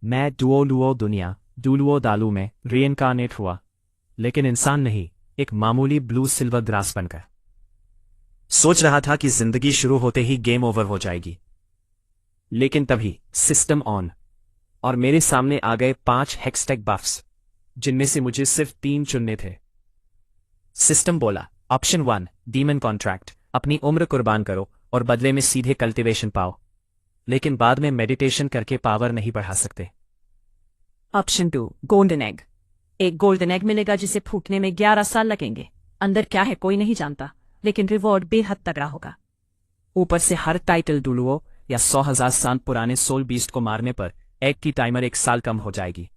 मैं डुओलुओ दुनिया डुलुओ दालू में रीइनकार्नेट हुआ, लेकिन इंसान नहीं, एक मामूली ब्लू सिल्वर ग्रास बनकर। सोच रहा था कि जिंदगी शुरू होते ही गेम ओवर हो जाएगी, लेकिन तभी सिस्टम ऑन और मेरे सामने आ गए 5 हेक्सटेक बफ्स, जिनमें से मुझे सिर्फ 3 चुनने थे। सिस्टम बोला, ऑप्शन 1 डीमन कॉन्ट्रैक्ट, अपनी उम्र कुर्बान करो और बदले में सीधे कल्टीवेशन पाओ, लेकिन बाद में मेडिटेशन करके पावर नहीं बढ़ा सकते। ऑप्शन 2 गोल्डन एग, एक गोल्डन एग मिलेगा जिसे फूटने में 11 साल लगेंगे। अंदर क्या है कोई नहीं जानता, लेकिन रिवॉर्ड बेहद तगड़ा होगा। ऊपर से हर टाइटल डुलुओ या 100,000 साल पुराने सोल बीस्ट को मारने पर एग की टाइमर 1 साल कम हो जाएगी।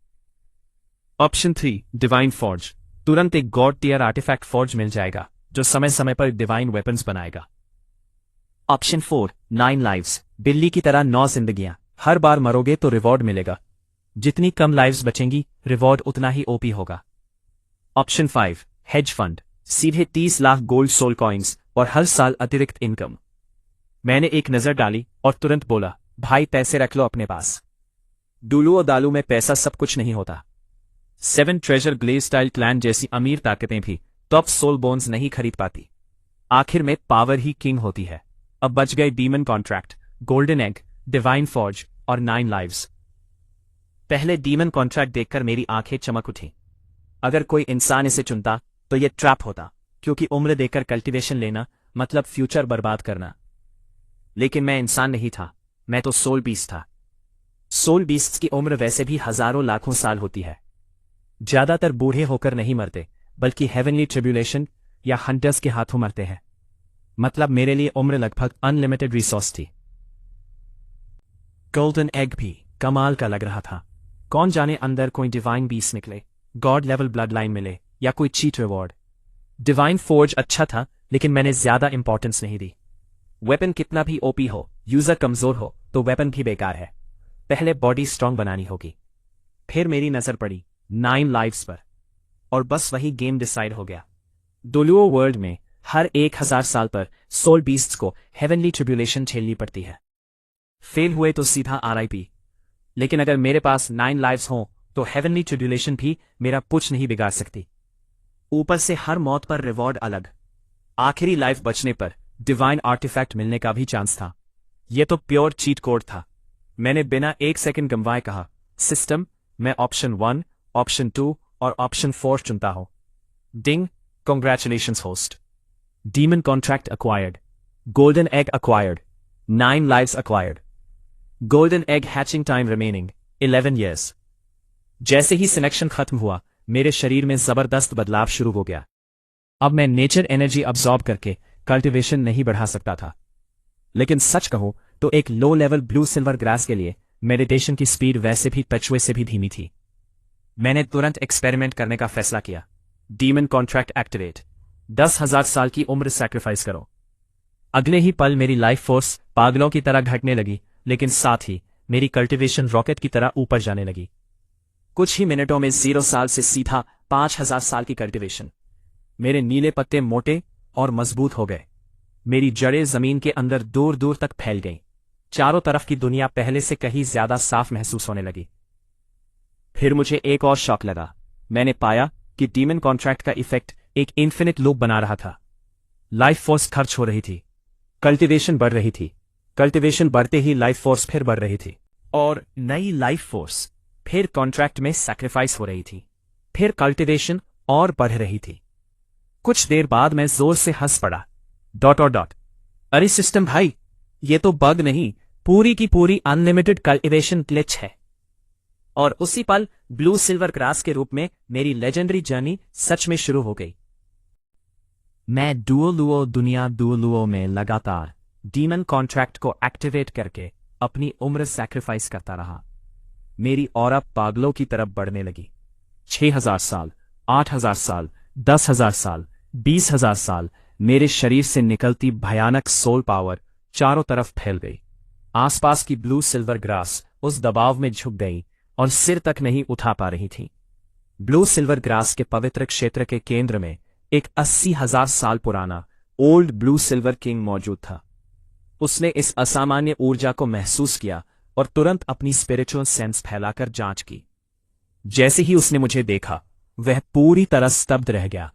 ऑप्शन 3 डिवाइन फॉर्ज, तुरंत एक गॉड टियर आर्टिफैक्ट फॉर्ज मिल जाएगा जो समय समय पर डिवाइन वेपन्स बनाएगा। ऑप्शन 4 9 लाइव्स, बिल्ली की तरह 9 जिंदगियां, हर बार मरोगे तो रिवॉर्ड मिलेगा, जितनी कम लाइव्स बचेंगी रिवॉर्ड उतना ही ओपी होगा। ऑप्शन 5 हेज फंड, सीधे 30 लाख गोल्ड सोल कॉइन्स और हर साल अतिरिक्त इनकम। मैंने एक नजर डाली और तुरंत बोला, भाई पैसे रख लो अपने पास। डुलुओ दालू में पैसा सब कुछ नहीं होता। 7 ट्रेजर ग्लेज स्टाइल क्लैन जैसी अमीर ताकतें भी टॉप सोल बोन्स नहीं खरीद पाती। आखिर में पावर ही किंग होती है। अब बच गए demon contract, golden egg, divine forge और 9 लाइव्स। पहले डीमन कॉन्ट्रैक्ट देखकर मेरी आंखें चमक उठी। अगर कोई इंसान इसे चुनता तो यह ट्रैप होता, क्योंकि उम्र देकर कल्टीवेशन लेना मतलब फ्यूचर बर्बाद करना। लेकिन मैं इंसान नहीं था, मैं तो सोल बीस्ट था। सोल बीस्ट्स की उम्र वैसे भी हजारों लाखों साल होती है। ज्यादातर बूढ़े होकर नहीं मरते, बल्कि हेवनली ट्रिब्यूलेशन या हंटर्स के हाथों मरते हैं। मतलब मेरे लिए उम्र लगभग अनलिमिटेड रिसोर्स थी। गोल्डन एग भी कमाल का लग रहा था। कौन जाने अंदर कोई डिवाइन बीस निकले, गॉड लेवल ब्लड लाइन मिले या कोई चीट रिवॉर्ड। डिवाइन फोर्ज अच्छा था, लेकिन मैंने ज्यादा इंपॉर्टेंस नहीं दी। वेपन कितना भी ओपी हो, यूजर कमजोर हो तो वेपन भी बेकार है। पहले बॉडी स्ट्रांग बनानी होगी। फिर मेरी नजर पड़ी 9 लाइव्स पर, और बस वही गेम डिसाइड हो गया। डुलुओ वर्ल्ड में हर 1000 साल पर सोल बीस्ट्स को हेवनली ट्रिब्यूलेशन झेलनी पड़ती है। फेल हुए तो सीधा RIP, लेकिन अगर मेरे पास 9 लाइव्स हों तो हेवनली ट्रिब्यूलेशन भी मेरा कुछ नहीं बिगाड़ सकती। ऊपर से हर मौत पर रिवॉर्ड अलग। आखिरी लाइफ बचने पर डिवाइन आर्टिफैक्ट मिलने का भी चांस था। यह तो प्योर चीट कोड था। मैंने बिना 1 सेकंड गंवाए कहा, सिस्टम, मैं ऑप्शन 1, ऑप्शन 2 और ऑप्शन 4 चुनता हूं। Ding, congratulations host. Demon contract acquired, golden egg acquired, 9 lives acquired, golden egg hatching time remaining 11 years। जैसे ही सिलेक्शन खत्म हुआ, मेरे शरीर में जबरदस्त बदलाव शुरू हो गया। अब मैं नेचर एनर्जी अब्सॉर्ब करके कल्टीवेशन नहीं बढ़ा सकता था। लेकिन सच कहूं तो एक low level blue silver grass के लिए मेडिटेशन की स्पीड वैसे भी पचुए से भी धीमी थी। मैंने तुरंत एक्सपेरिमेंट करने का फैसला किया। डीमन कॉन्ट्रैक्ट एक्टिवेट, 10,000 साल की उम्र सैक्रिफाइस करो। अगले ही पल मेरी लाइफ फोर्स पागलों की तरह घटने लगी, लेकिन साथ ही मेरी कल्टीवेशन रॉकेट की तरह ऊपर जाने लगी। कुछ ही मिनटों में 0 साल से सीधा 5,000 साल की कल्टीवेशन। मेरे नीले पत्ते मोटे और मजबूत हो गए। मेरी जड़ें जमीन के अंदर दूर दूर तक फैल गईं। चारों तरफ की दुनिया पहले से कहीं ज्यादा साफ महसूस होने लगी। फिर मुझे एक और शॉक लगा। मैंने पाया कि डीमन कॉन्ट्रैक्ट का इफेक्ट एक इन्फिनिट लूप बना रहा था। लाइफ फोर्स खर्च हो रही थी, कल्टीवेशन बढ़ रही थी, कल्टीवेशन बढ़ते ही लाइफ फोर्स फिर बढ़ रही थी, और नई लाइफ फोर्स फिर कॉन्ट्रैक्ट में सैक्रिफाइस हो रही थी। फिर कल्टीवेशन और बढ़ रही थी। कुछ देर बाद मैं जोर से हंस पड़ा। ... अरे सिस्टम भाई, ये तो बग नहीं, पूरी की पूरी अनलिमिटेड कल्टीवेशन ग्लिच है। और उसी पल ब्लू सिल्वर ग्रास के रूप में मेरी लेजेंडरी जर्नी सच में शुरू हो गई। मैं डुओलुओ दुनिया डुओलुओ में लगातार डीमन कॉन्ट्रैक्ट को एक्टिवेट करके अपनी उम्र सैक्रिफाइस करता रहा। मेरी ऑरा पागलों की तरफ बढ़ने लगी। 6,000 साल, 8,000 साल, 10,000 साल, 20,000 साल, मेरे शरीर से निकलती भयानक सोल पावर चारों तरफ फैल गई। आसपास की ब्लू सिल्वर ग्रास उस दबाव में झुक गई और सिर तक नहीं उठा पा रही थी। ब्लू सिल्वर ग्रास के पवित्र क्षेत्र के केंद्र में एक 80,000 साल पुराना ओल्ड ब्लू सिल्वर किंग मौजूद था। उसने इस असामान्य ऊर्जा को महसूस किया और तुरंत अपनी स्पिरिचुअल सेंस फैलाकर जांच की। जैसे ही उसने मुझे देखा, वह पूरी तरह स्तब्ध रह गया।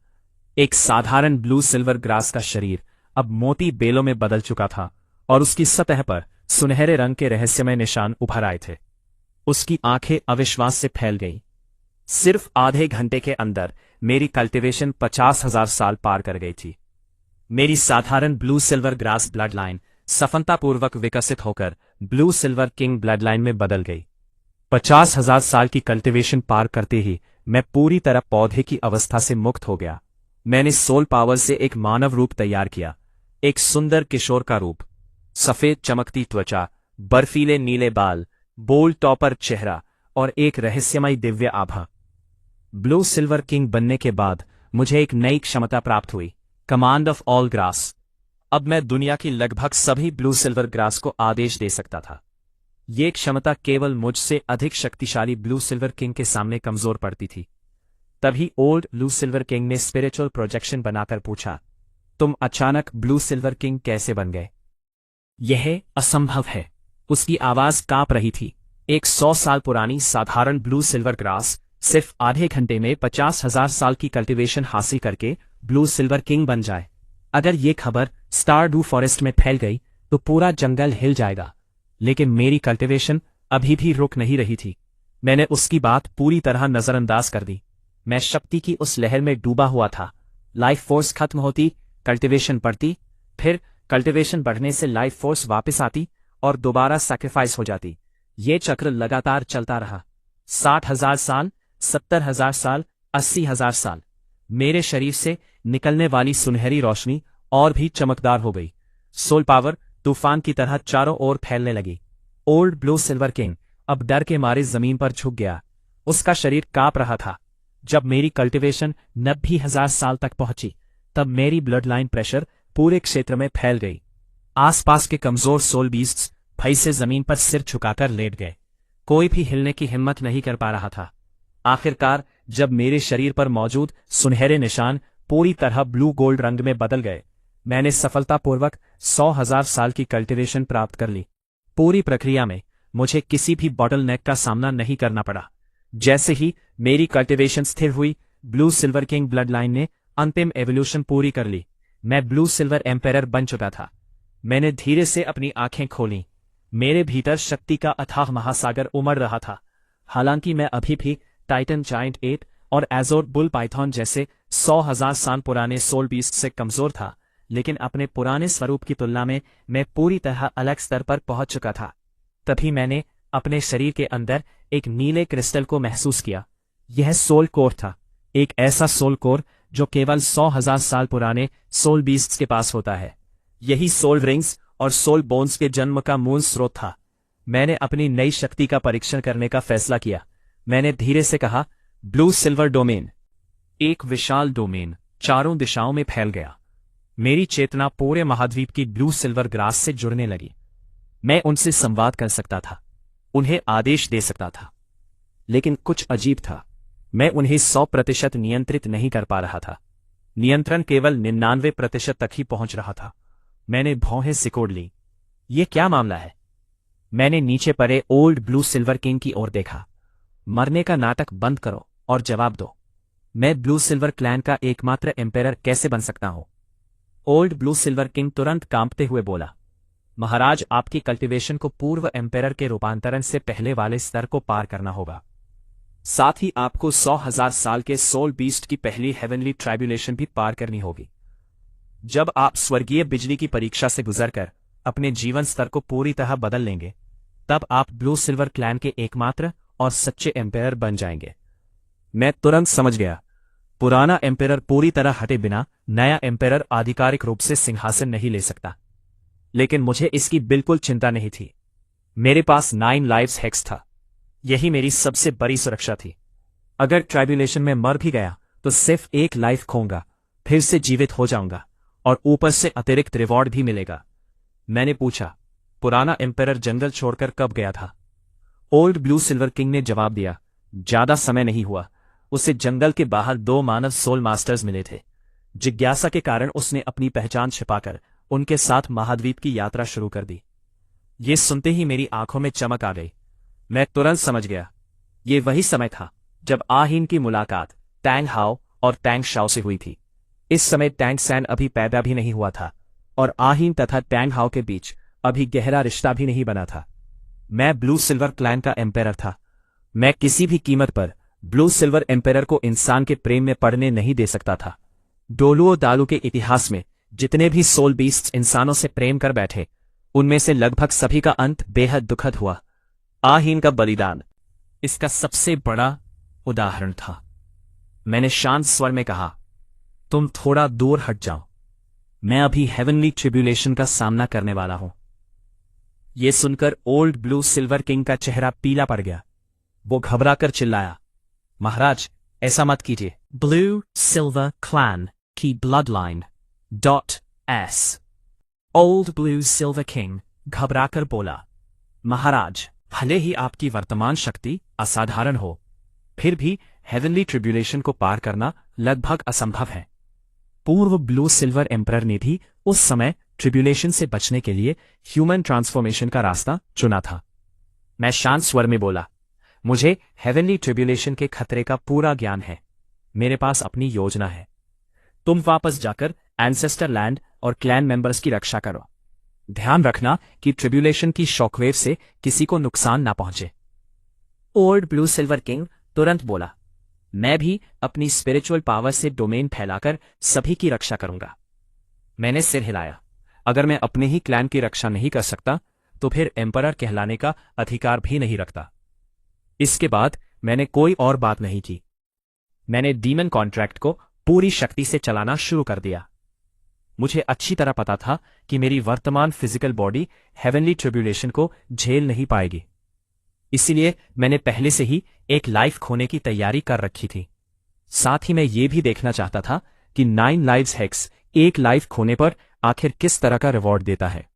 एक साधारण ब्लू सिल्वर ग्रास का शरीर अब मोती बेलों में बदल चुका था और उसकी सतह पर सुनहरे रंग के रहस्यमय निशान उभर आए थे। उसकी आंखें अविश्वास से फैल गईं। सिर्फ आधे घंटे के अंदर मेरी कल्टीवेशन 50,000 साल पार कर गई थी। मेरी साधारण blue silver grass blood line सफलतापूर्वक विकसित होकर blue silver king blood line में बदल गई। 50,000 साल की कल्टीवेशन पार करते ही मैं पूरी तरह पौधे की अवस्था से मुक्त हो गया। मैंने सोल पावर से एक मानव रूप तैयार किया, एक सुंदर किशोर का रूप। सफेद चमकती त्वचा, बर्फीले नीले बाल, बोल्ड टॉपर चेहरा और एक रहस्यमय दिव्य आभा। ब्लू सिल्वर किंग बनने के बाद मुझे एक नई क्षमता प्राप्त हुई, कमांड ऑफ ऑल ग्रास। अब मैं दुनिया की लगभग सभी ब्लू सिल्वर ग्रास को आदेश दे सकता था। ये क्षमता केवल मुझसे अधिक शक्तिशाली ब्लू सिल्वर किंग के सामने कमजोर पड़ती थी। तभी ओल्ड ब्लू सिल्वर किंग ने स्पिरिचुअल प्रोजेक्शन बनाकर पूछा, तुम अचानक ब्लू सिल्वर किंग कैसे बन गए? यह असंभव है। उसकी आवाज कांप रही थी। एक 100 साल पुरानी साधारण ब्लू सिल्वर ग्रास सिर्फ आधे घंटे में 50,000 साल की कल्टीवेशन हासिल करके ब्लू सिल्वर किंग बन जाए। अगर ये खबर स्टारडू फॉरेस्ट में फैल गई तो पूरा जंगल हिल जाएगा। लेकिन मेरी कल्टीवेशन अभी भी रुक नहीं रही थी। मैंने उसकी बात पूरी तरह नजरअंदाज कर दी। मैं शक्ति की उस लहर में डूबा हुआ था। लाइफ फोर्स खत्म होती, कल्टीवेशन बढ़ती, फिर कल्टीवेशन बढ़ने से लाइफ फोर्स वापस आती और दोबारा सैक्रिफाइस हो जाती। ये चक्र लगातार चलता रहा। 60,000 साल, 70,000 साल, 80,000 साल। मेरे शरीर से निकलने वाली सुनहरी रोशनी और भी चमकदार हो गई। सोल पावर तूफान की तरह चारों ओर फैलने लगी। ओल्ड ब्लू सिल्वर किंग अब डर के मारे जमीन पर झुक गया। उसका शरीर कांप रहा था। जब मेरी कल्टीवेशन 90,000 साल तक पहुंची, तब मेरी ब्लड लाइन प्रेशर पूरे क्षेत्र में फैल गई। आसपास के कमजोर सोल बीस्ट्स भय से जमीन पर सिर झुकाकर लेट गए। कोई भी हिलने की हिम्मत नहीं कर पा रहा था। आखिरकार जब मेरे शरीर पर मौजूद सुनहरे निशान पूरी तरह ब्लू गोल्ड रंग में बदल गए, मैंने सफलतापूर्वक 100,000 साल की कल्टीवेशन प्राप्त कर ली। पूरी प्रक्रिया में मुझे किसी भी बॉटलनेक का सामना नहीं करना पड़ा। जैसे ही मेरी कल्टीवेशन स्थिर हुई, blue silver king blood line ने अंतिम एवोल्यूशन पूरी कर ली। मैं ब्लू सिल्वर एम्पायर बन चुका था। मैंने धीरे से अपनी आंखें खोलीं। मेरे भीतर शक्ति का अथाह महासागर उमड़ रहा था। हालांकि मैं अभी भी टाइटन जायंट 8 और एजोर बुल पाइथन जैसे 100,000 साल पुराने सोल बीस्ट से कमजोर था, लेकिन अपने पुराने स्वरूप की तुलना में मैं पूरी तरह अलग स्तर पर पहुंच चुका था। तभी मैंने अपने शरीर के अंदर एक नीले क्रिस्टल को महसूस किया। यह सोल कोर था, एक ऐसा सोल कोर जो केवल 100,000 साल पुराने सोल बीस्ट्स के पास होता है। यही सोल रिंग्स और सोल बोन्स के जन्म का मूल स्रोत था। मैंने अपनी नई शक्ति का परीक्षण करने का फैसला किया। मैंने धीरे से कहा, ब्लू सिल्वर डोमेन। एक विशाल डोमेन चारों दिशाओं में फैल गया। मेरी चेतना पूरे महाद्वीप की ब्लू सिल्वर ग्रास से जुड़ने लगी। मैं उनसे संवाद कर सकता था, उन्हें आदेश दे सकता था। लेकिन कुछ अजीब था। मैं उन्हें 100% नियंत्रित नहीं कर पा रहा था। नियंत्रण केवल 99% तक ही पहुंच रहा था। मैंने भौहें सिकोड़ ली। ये क्या मामला है? मैंने नीचे पड़े ओल्ड ब्लू सिल्वर किंग की ओर देखा। मरने का नाटक बंद करो और जवाब दो। मैं ब्लू सिल्वर क्लैन का एकमात्र एम्पायर कैसे बन सकता हूं? ओल्ड ब्लू सिल्वर किंग तुरंत कांपते हुए बोला, महाराज, आपकी कल्टीवेशन को पूर्व एम्पायर के रूपांतरण से पहले वाले स्तर को पार करना होगा। साथ ही आपको 100,000 साल के सोल बीस्ट की पहली हेवनली ट्राइब्यूलेशन भी पार करनी होगी। जब आप स्वर्गीय बिजली की परीक्षा से गुजरकर अपने जीवन स्तर को पूरी तरह बदल लेंगे, तब आप ब्लू सिल्वर क्लैन के एकमात्र और सच्चे एम्पायर बन जाएंगे। मैं तुरंत समझ गया, पुराना एम्पायर पूरी तरह हटे बिना नया एम्पायर आधिकारिक रूप से सिंहासन नहीं ले सकता। लेकिन मुझे इसकी बिल्कुल चिंता नहीं थी। मेरे पास 9 लाइव्स हेक्स था। यही मेरी सबसे बड़ी सुरक्षा थी। अगर ट्राइब्यूलेशन में मर भी गया तो सिर्फ एक लाइफ खोऊंगा, फिर से जीवित हो जाऊंगा और ऊपर से अतिरिक्त रिवॉर्ड भी मिलेगा। मैंने पूछा, पुराना एम्पायर जंगल छोड़कर कब गया था? ओल्ड ब्लू सिल्वर किंग ने जवाब दिया, ज्यादा समय नहीं हुआ। उसे जंगल के बाहर 2 मानव सोल मास्टर्स मिले थे। जिज्ञासा के कारण उसने अपनी पहचान छिपाकर उनके साथ महाद्वीप की यात्रा शुरू कर दी। ये सुनते ही मेरी आंखों में चमक आ गई। मैं तुरंत समझ गया, ये वही समय था जब आहीन की मुलाकात टैंग हाओ और टैंग शाओ से हुई थी। इस समय टैंग सैन अभी पैदा भी नहीं हुआ था और आहीन तथा टैंग हाओ के बीच अभी गहरा रिश्ता भी नहीं बना था। मैं ब्लू सिल्वर क्लैन का एम्पायर था। मैं किसी भी कीमत पर ब्लू सिल्वर एम्पायर को इंसान के प्रेम में पड़ने नहीं दे सकता था। डोलुओ दालू के इतिहास में जितने भी सोल बीस्ट्स इंसानों से प्रेम कर बैठे, उनमें से लगभग सभी का अंत बेहद दुखद हुआ। आहीन का बलिदान इसका सबसे बड़ा उदाहरण था। मैंने शांत स्वर में कहा, तुम थोड़ा दूर हट जाओ, मैं अभी हेवनली ट्रिब्यूलेशन का सामना करने वाला हूं। यह सुनकर ओल्ड ब्लू सिल्वर किंग का चेहरा पीला पड़ गया। वो घबराकर चिल्लाया, महाराज ऐसा मत कीजिए। ब्लू सिल्वर क्लैन की blood line .s। Old blue silver king घबराकर बोला, महाराज भले ही आपकी वर्तमान शक्ति असाधारण हो, फिर भी हेवनली ट्रिब्यूलेशन को पार करना लगभग असंभव है। पूर्व ब्लू सिल्वर एम्परर ने भी उस समय ट्रिब्यूलेशन से बचने के लिए ह्यूमन ट्रांसफॉर्मेशन का रास्ता चुना था। मैं शांत स्वर में बोला, मुझे हेवनली ट्रिब्यूलेशन के खतरे का पूरा ज्ञान है। मेरे पास अपनी योजना है। तुम वापस जाकर एंसेस्टर लैंड और क्लैन मेंबर्स की रक्षा करो। ध्यान रखना कि ट्रिब्यूलेशन की शॉकवेव से किसी को नुकसान ना पहुंचे। ओल्ड ब्लू सिल्वर किंग तुरंत बोला, मैं भी अपनी स्पिरिचुअल पावर से डोमेन फैलाकर सभी की रक्षा करूंगा। मैंने सिर हिलाया। अगर मैं अपने ही क्लैन की रक्षा नहीं कर सकता तो फिर एम्परर कहलाने का अधिकार भी नहीं रखता। इसके बाद मैंने कोई और बात नहीं की। मैंने डीमन कॉन्ट्रैक्ट को पूरी शक्ति से चलाना शुरू कर दिया। मुझे अच्छी तरह पता था कि मेरी वर्तमान फिजिकल बॉडी हेवनली ट्रिब्यूलेशन को झेल नहीं पाएगी। इसीलिए मैंने पहले से ही एक लाइफ खोने की तैयारी कर रखी थी। साथ ही मैं ये भी देखना चाहता था कि 9 लाइव्स हेक्स एक लाइफ खोने पर आखिर किस तरह का रिवॉर्ड देता है।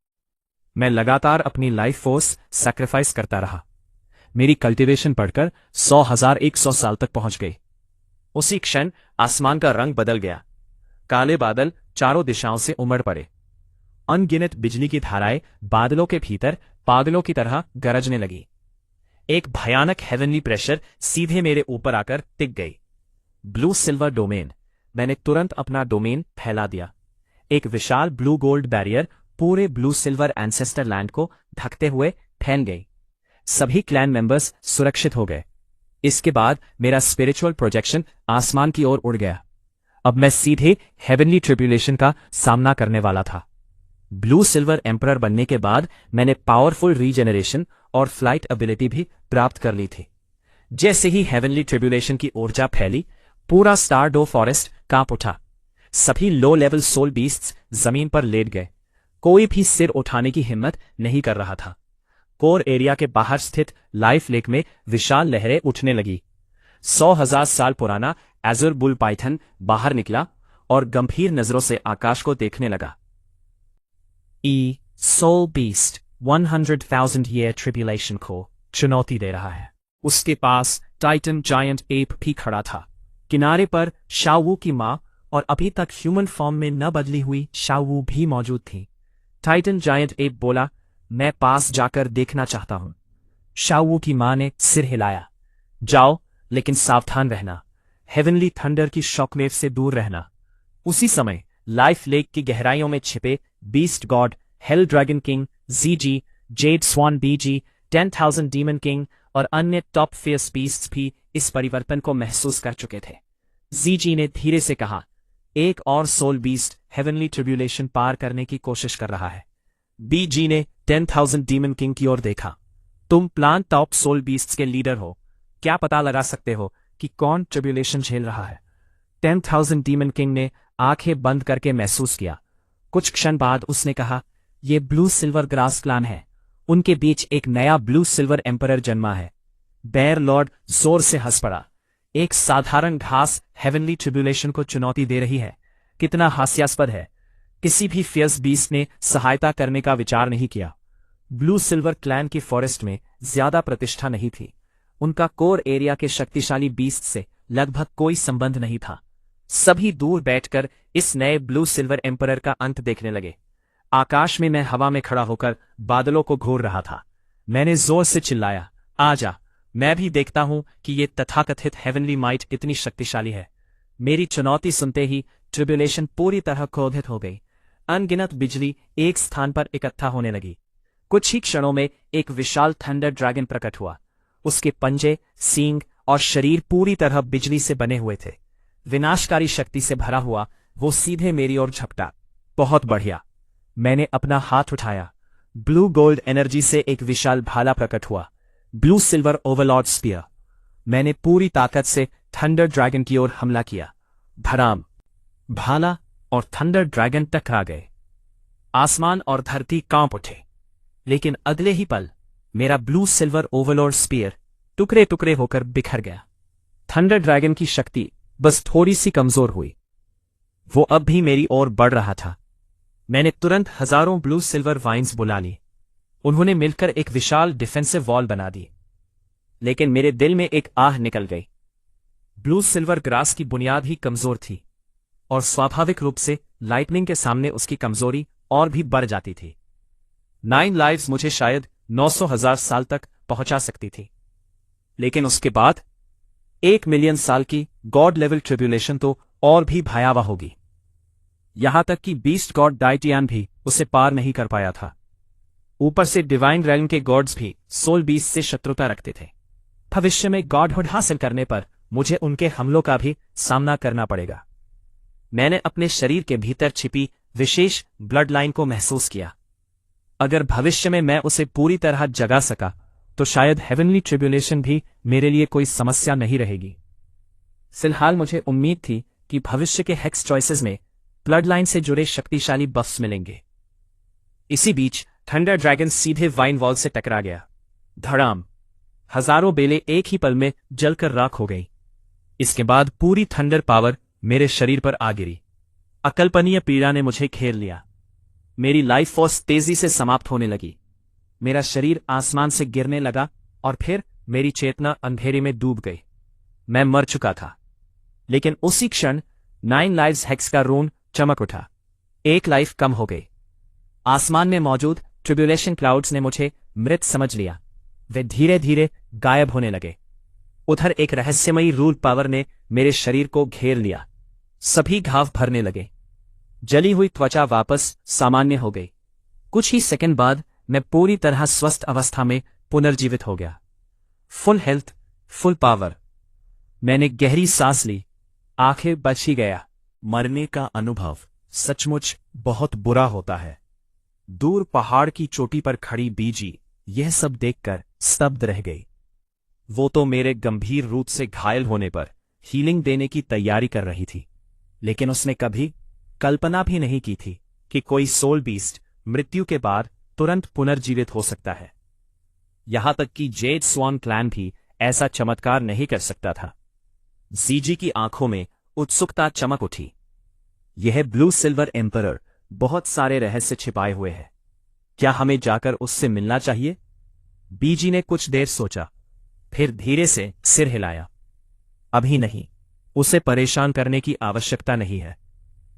मैं लगातार अपनी लाइफ फोर्स सैक्रिफाइस करता रहा। मेरी कल्टीवेशन बढ़कर 100,100 साल तक पहुंच गई। उसी क्षण आसमान का रंग बदल गया। काले बादल चारों दिशाओं से उमड़ पड़े। अनगिनत बिजली की धाराएं बादलों के भीतर पागलों की तरह गरजने लगी। एक भयानक हेवनली प्रेशर सीधे मेरे ऊपर आकर टिक गई। Blue silver domain. मैंने तुरंत अपना डोमेन फैला दिया। एक विशाल ब्लू गोल्ड बैरियर पूरे ब्लू सिल्वर एंसेस्टर लैंड को ढकते हुए फैल गई। सभी क्लैन मेंबर्स सुरक्षित हो गए। इसके बाद मेरा स्पिरिचुअल प्रोजेक्शन आसमान की ओर उड़ गया। अब मैं सीधे हेवनली ट्रिब्यूलेशन का सामना करने वाला था। ब्लू सिल्वर एम्परर बनने के बाद मैंने पावरफुल रीजेनरेशन और फ्लाइट एबिलिटी भी प्राप्त कर ली थी। जैसे ही हेवनली ट्रिब्यूलेशन की ऊर्जा फैली, पूरा स्टारडो फॉरेस्ट कांप उठा। सभी लो लेवल सोल बीस्ट्स जमीन पर लेट गए। कोई भी सिर उठाने की हिम्मत नहीं कर रहा था। कोर एरिया के बाहर स्थित लाइफ लेक में विशाल लहरें उठने लगी। 100,000 साल पुराना एजुर बुल पाइथन बाहर निकला और गंभीर नजरों से आकाश को देखने लगा। सोल बीस्ट 100,000 ईयर ट्रिब्यूलेशन को चुनौती दे रहा है। उसके पास टाइटन जायंट एप भी खड़ा था। किनारे पर शाओवू की मां और अभी तक ह्यूमन फॉर्म में न बदली हुई शाओवू भी मौजूद थी। टाइटन जायंट एप बोला, मैं पास जाकर देखना चाहता हूं। शाओवू की मां ने सिर हिलाया। जाओ, लेकिन सावधान रहना। हेवनली थंडर की शॉकवेव से दूर रहना। उसी समय लाइफ लेक की गहराइयों में छिपे beast God, hello dragon king, जीजी, जेड स्वान बीजी, 10,000 डीमन किंग और अन्य टॉप फियर्स बीस्ट्स भी इस परिवर्तन को महसूस कर चुके थे। जीजी ने धीरे से कहा, एक और सोल बीस्ट हेवनली ट्रिब्यूलेशन पार करने की कोशिश कर रहा है। बीजी ने 10,000 डीमन किंग की ओर देखा। तुम प्लान टॉप सोल बीस्ट्स के लीडर हो। क्या पता लगा सकते हो कि कौन ट्रिब्यूलेशन झेल रहा है? 10,000 डीमन किंग ने आंखें बंद करके महसूस किया। कुछ क्षण बाद उसने कहा, ये ब्लू सिल्वर ग्रास क्लान है। उनके बीच एक नया ब्लू सिल्वर एम्परर जन्मा है। बेयर लॉर्ड जोर से हंस पड़ा। एक साधारण घास हेवनली ट्रिब्यूलेशन को चुनौती दे रही है। कितना हास्यास्पद है। किसी भी फियर्स बीस्ट ने सहायता करने का विचार नहीं किया। ब्लू सिल्वर क्लैन की फॉरेस्ट में ज्यादा प्रतिष्ठा नहीं थी। उनका कोर एरिया के शक्तिशाली बीस्ट से लगभग कोई संबंध नहीं था। सभी दूर बैठकर इस नए ब्लू सिल्वर एम्परर का अंत देखने लगे। आकाश में मैं हवा में खड़ा होकर बादलों को घूर रहा था। मैंने जोर से चिल्लाया, आजा, मैं भी देखता हूं कि ये तथाकथित हेवनली माइट इतनी शक्तिशाली है। मेरी चुनौती सुनते ही ट्रिब्यूलेशन पूरी तरह क्रोधित हो गई। अनगिनत बिजली एक स्थान पर इकट्ठा होने लगी। कुछ ही क्षणों में एक विशाल थंडर ड्रैगन प्रकट हुआ। उसके पंजे, सींग और शरीर पूरी तरह बिजली से बने हुए थे। विनाशकारी शक्ति से भरा हुआ वो सीधे मेरी ओर झपटा। बहुत बढ़िया। मैंने अपना हाथ उठाया। ब्लू गोल्ड एनर्जी से एक विशाल भाला प्रकट हुआ, ब्लू सिल्वर ओवरलॉर्ड स्पीयर। मैंने पूरी ताकत से थंडर ड्रैगन की ओर हमला किया। धड़ाम! भाला और थंडर ड्रैगन टकरा गए। आसमान और धरती कांप उठे। लेकिन अगले ही पल मेरा ब्लू सिल्वर ओवरलॉर्ड स्पीयर टुकड़े टुकड़े होकर बिखर गया। थंडर ड्रैगन की शक्ति बस थोड़ी सी कमजोर हुई। वो अब भी मेरी ओर बढ़ रहा था। मैंने तुरंत हजारों ब्लू सिल्वर वाइन्स बुला ली। उन्होंने मिलकर एक विशाल डिफेंसिव वॉल बना दी। लेकिन मेरे दिल में एक आह निकल गई। ब्लू सिल्वर ग्रास की बुनियाद ही कमजोर थी और स्वाभाविक रूप से लाइटनिंग के सामने उसकी कमजोरी और भी बढ़ जाती थी। 9 लाइव्स मुझे शायद 900,000 साल तक पहुंचा सकती थी, लेकिन उसके बाद 1 मिलियन साल की गॉड लेवल ट्रिब्यूलेशन तो और भी भयावह होगी। यहां तक कि बीस्ट गॉड डाइटियान भी उसे पार नहीं कर पाया था। ऊपर से डिवाइन रेल्म के गॉड्स भी सोल बीस्ट से शत्रुता रखते थे। भविष्य में गॉडहुड हासिल करने पर मुझे उनके हमलों का भी सामना करना पड़ेगा। मैंने अपने शरीर के भीतर छिपी विशेष ब्लड लाइन को महसूस किया। अगर भविष्य में मैं उसे पूरी तरह जगा सका तो शायद हेवनली ट्रिब्यूलेशन भी मेरे लिए कोई समस्या नहीं रहेगी। फिलहाल मुझे उम्मीद थी कि भविष्य के हेक्स चॉइसेस में ब्लड लाइन से जुड़े शक्तिशाली बफ्स मिलेंगे। इसी बीच थंडर ड्रैगन सीधे वाइन वॉल से टकरा गया। धड़ाम! हजारों बेलें एक ही पल में जलकर राख हो गई। इसके बाद पूरी थंडर पावर मेरे शरीर पर आ गिरी। अकल्पनीय पीड़ा ने मुझे घेर लिया। मेरी लाइफ फोर्स तेजी से समाप्त होने लगी। मेरा शरीर आसमान से गिरने लगा और फिर मेरी चेतना अंधेरे में डूब गई। मैं मर चुका था। लेकिन उसी क्षण 9 लाइव्स हेक्स का रून चमक उठा। 1 लाइफ कम हो गई। आसमान में मौजूद ट्रिब्यूलेशन क्लाउड्स ने मुझे मृत समझ लिया। वे धीरे धीरे गायब होने लगे। उधर एक रहस्यमयी रूल पावर ने मेरे शरीर को घेर लिया। सभी घाव भरने लगे। जली हुई त्वचा वापस सामान्य हो गई। कुछ ही सेकंड बाद मैं पूरी तरह स्वस्थ अवस्था में पुनर्जीवित हो गया। Full health, full power. मैंने गहरी सांस ली। आखिर बच ही गया। मरने का अनुभव सचमुच बहुत बुरा होता है। दूर पहाड़ की चोटी पर खड़ी बीजी यह सब देखकर स्तब्ध रह गई। वो तो मेरे गंभीर रूप से घायल होने पर हीलिंग देने की तैयारी कर रही थी, लेकिन उसने कभी कल्पना भी नहीं की थी कि कोई सोल बीस्ट मृत्यु के बाद तुरंत पुनर्जीवित हो सकता है। यहां तक कि जेड स्वान क्लैन भी ऐसा चमत्कार नहीं कर सकता था। जीजी की आंखों में उत्सुकता चमक उठी। यह ब्लू सिल्वर एम्परर बहुत सारे रहस्य छिपाए हुए है। क्या हमें जाकर उससे मिलना चाहिए? बीजी ने कुछ देर सोचा, फिर धीरे से सिर हिलाया। अभी नहीं, उसे परेशान करने की आवश्यकता नहीं है।